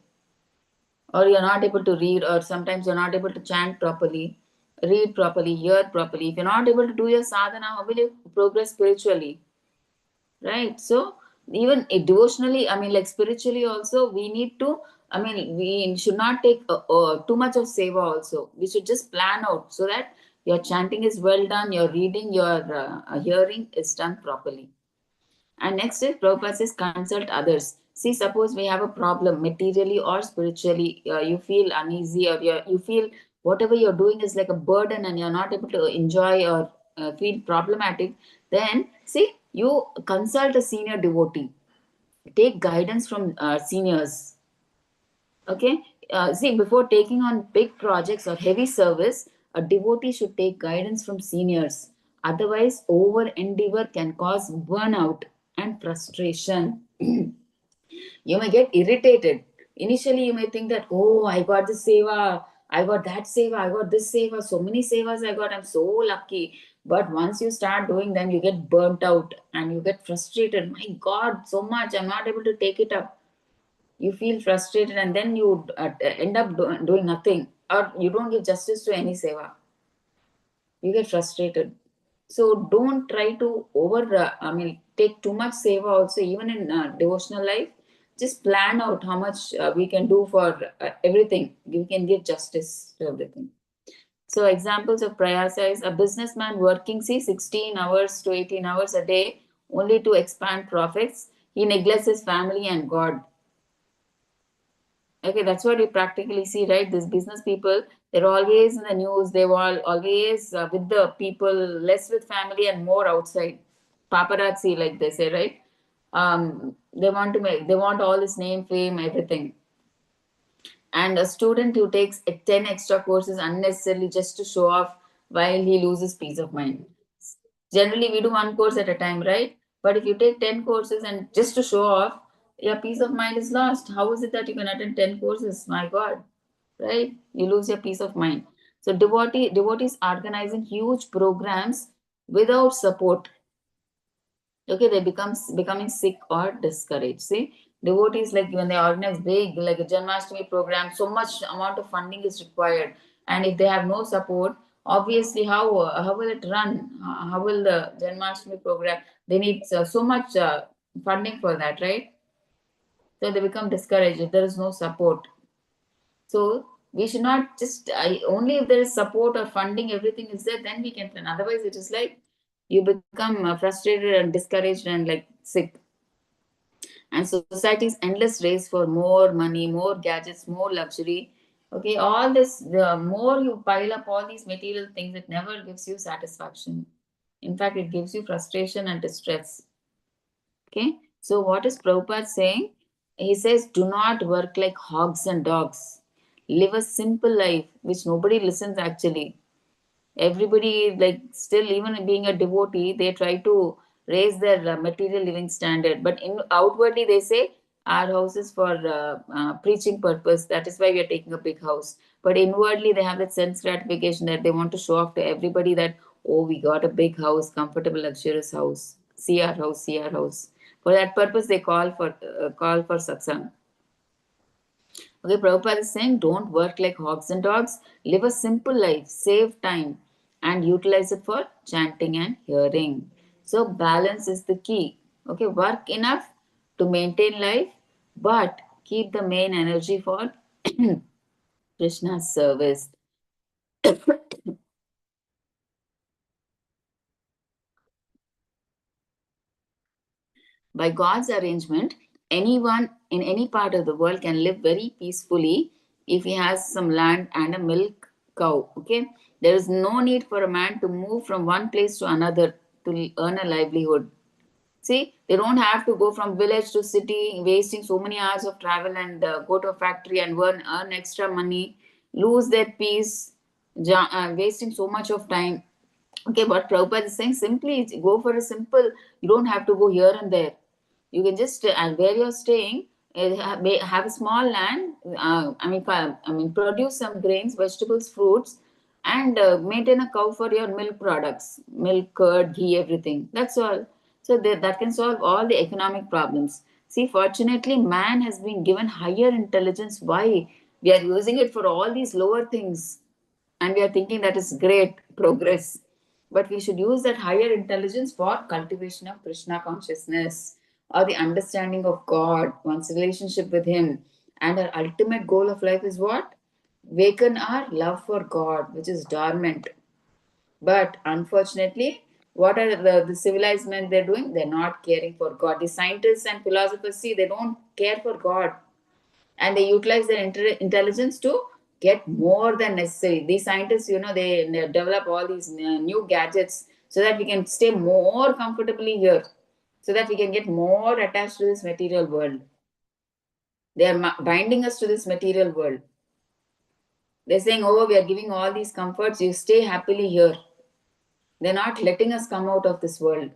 Or you're not able to read, or sometimes you're not able to chant properly, read properly, hear properly. If you're not able to do your sadhana, how will you progress spiritually? Right? So even devotionally, I mean, like spiritually also, we need to, I mean, we should not take too much of seva also. We should just plan out so that your chanting is well done, your reading, your hearing is done properly. And next is Prabhupada says consult others. See, suppose we have a problem materially or spiritually, you feel uneasy, or you feel whatever you're doing is like a burden and you're not able to enjoy, or feel problematic, then see, you consult a senior devotee. Take guidance from seniors. Okay, see, before taking on big projects or heavy service, a devotee should take guidance from seniors. Otherwise, over endeavor can cause burnout and frustration. You may get irritated. Initially, you may think that, oh, I got this seva, I got that seva, I got this seva, so many sevas I got, I'm so lucky. But once you start doing them, you get burnt out and you get frustrated. My God, so much, I'm not able to take it up. You feel frustrated, and then you end up doing nothing, or you don't give justice to any seva. You get frustrated. So don't try to take too much seva also, even in devotional life. Just plan out how much we can do for everything. We can give justice to everything. So examples of prayasa is a businessman working, see, 16 hours to 18 hours a day only to expand profits. He neglects his family and God. Okay, that's what we practically see, right? These business people, they're always in the news. They were always with the people, less with family and more outside. Paparazzi, like they say, right? They want all this name, fame, everything. And a student who takes 10 extra courses unnecessarily just to show off while he loses peace of mind. Generally, we do one course at a time, right? But if you take 10 courses and just to show off, your peace of mind is lost. How is it that you can attend 10 courses? My God, right? You lose your peace of mind. So devotees organizing huge programs without support. Okay, they becoming sick or discouraged. See, devotees, like when they organize big like a Janmashtami program, so much amount of funding is required, and if they have no support, obviously how will it run? How will the Janmashtami program? They need so much funding for that, right? So they become discouraged if there is no support. So we should not just only if there is support or funding, everything is there, then we can plan. Otherwise, it is like you become frustrated and discouraged and like sick. And society's endless race for more money, more gadgets, more luxury. Okay, all this, the more you pile up all these material things, it never gives you satisfaction. In fact, it gives you frustration and distress. Okay, so what is Prabhupada saying? He says, do not work like hogs and dogs. Live a simple life, which nobody listens actually. Everybody, like, still, even being a devotee, they try to raise their material living standard. But outwardly, they say, our house is for preaching purpose. That is why we are taking a big house. But inwardly, they have that sense gratification that they want to show off to everybody that, oh, we got a big house, comfortable, luxurious house. See our house, see our house. For that purpose, they call for satsang. Okay, Prabhupada is saying, don't work like hogs and dogs. Live a simple life, save time, and utilize it for chanting and hearing. So balance is the key. Okay, work enough to maintain life, but keep the main energy for Krishna's service. By God's arrangement, anyone in any part of the world can live very peacefully if he has some land and a milk cow. Okay, there is no need for a man to move from one place to another to earn a livelihood. See, they don't have to go from village to city, wasting so many hours of travel and go to a factory and earn extra money, lose their peace, wasting so much of time. Okay, what Prabhupada is saying, simply go for a simple, you don't have to go here and there. You can just, and where you're staying, have a small land, produce some grains, vegetables, fruits, and maintain a cow for your milk products, milk, curd, ghee, everything. That's all. So that can solve all the economic problems. See, fortunately, man has been given higher intelligence. Why? We are using it for all these lower things, and we are thinking that is great progress. But we should use that higher intelligence for cultivation of Krishna consciousness or the understanding of God, one's relationship with Him. And our ultimate goal of life is what? Waken our love for God, which is dormant. But unfortunately, what are the civilized men they're doing? They're not caring for God. The scientists and philosophers, see, they don't care for God, and they utilize their intelligence to get more than necessary. These scientists, they develop all these new gadgets so that we can stay more comfortably here, so that we can get more attached to this material world. They are binding us to this material world. They're saying, oh, we are giving all these comforts, you stay happily here. They're not letting us come out of this world.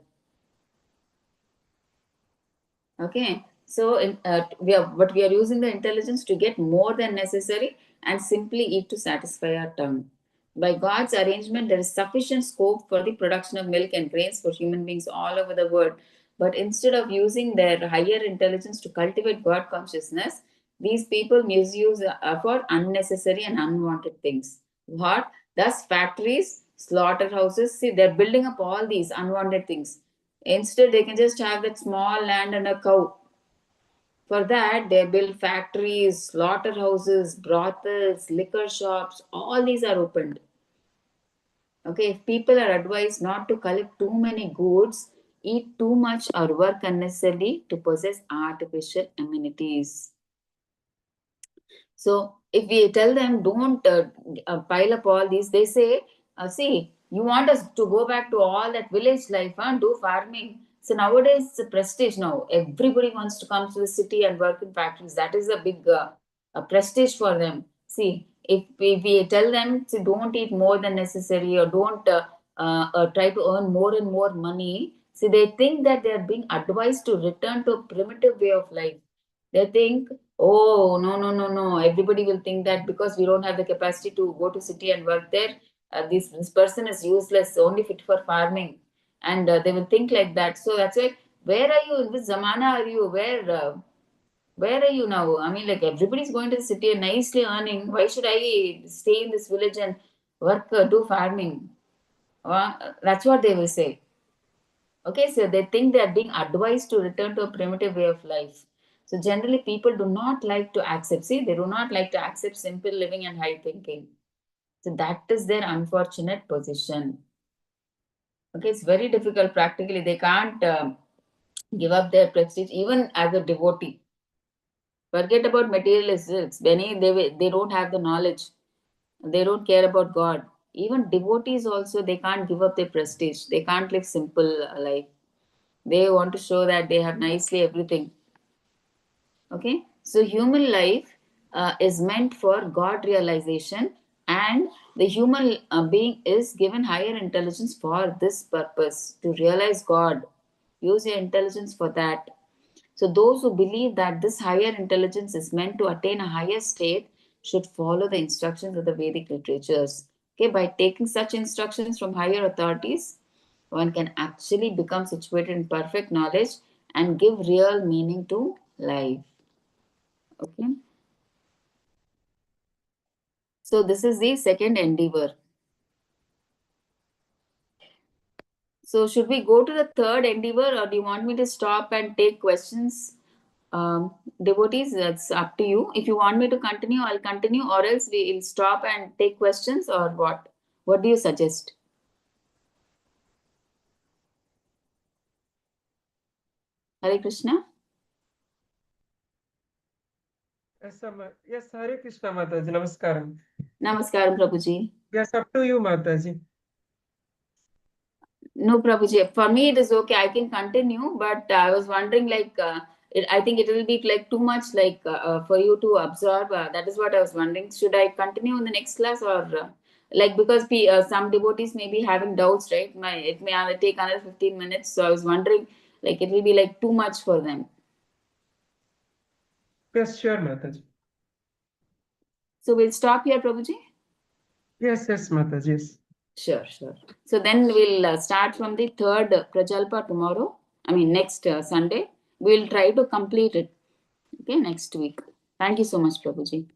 Okay, so we are using the intelligence to get more than necessary and simply eat to satisfy our tongue. By God's arrangement, there is sufficient scope for the production of milk and grains for human beings all over the world. But instead of using their higher intelligence to cultivate God consciousness, these people misuse for unnecessary and unwanted things. What? Thus, factories, slaughterhouses, see, they're building up all these unwanted things. Instead, they can just have that small land and a cow. For that, they build factories, slaughterhouses, brothels, liquor shops, all these are opened. Okay, if people are advised not to collect too many goods, eat too much or work unnecessarily to possess artificial amenities. So if we tell them don't pile up all these, they say, see, you want us to go back to all that village life and do farming. So nowadays it's a prestige now. Everybody wants to come to the city and work in factories. That is a big a prestige for them. See, if we tell them, see, don't eat more than necessary or don't try to earn more and more money, see, they think that they are being advised to return to a primitive way of life. They think, oh, no, no, no, no. Everybody will think that because we don't have the capacity to go to city and work there, this person is useless, only fit for farming. And they will think like that. So that's why, where are you? In which zamana are you? Where are you now? I mean, like everybody's going to the city and nicely earning. Why should I stay in this village and work, do farming? That's what they will say. Okay, so they think they are being advised to return to a primitive way of life. So generally, people do not like to accept. See, they do not like to accept simple living and high thinking. So that is their unfortunate position. Okay, it's very difficult practically. They can't give up their prestige even as a devotee. Forget about materialists. Many they don't have the knowledge. They don't care about God. Even devotees also, they can't give up their prestige. They can't live simple life. They want to show that they have nicely everything. Okay, so human life is meant for God realization, and the human being is given higher intelligence for this purpose, to realize God. Use your intelligence for that. So those who believe that this higher intelligence is meant to attain a higher state should follow the instructions of the Vedic literatures. Okay, by taking such instructions from higher authorities, one can actually become situated in perfect knowledge and give real meaning to life. Okay. So this is the second endeavor. So should we go to the third endeavor, or do you want me to stop and take questions? Devotees, that's up to you. If you want me to continue, I'll continue, or else we will stop and take questions, or what? What do you suggest? Hare Krishna. Yes, Hare Krishna Mataji. Namaskaram. Namaskaram, Prabhuji. Yes, up to you, Mataji. No, Prabhuji. For me, it is okay. I can continue, but I was wondering, like, I think it will be like too much, like, for you to absorb. That is what I was wondering. Should I continue in the next class, or like, because some devotees may be having doubts, right? It may take another 15 minutes. So I was wondering, like, it will be like too much for them. Yes, sure, Mataji. So we'll stop here, Prabhuji. Yes, Mataji. Yes. Sure. So then we'll start from the third Prajalpa tomorrow. I mean, next Sunday. We'll try to complete it. Okay, next week. Thank you so much, Prabhuji.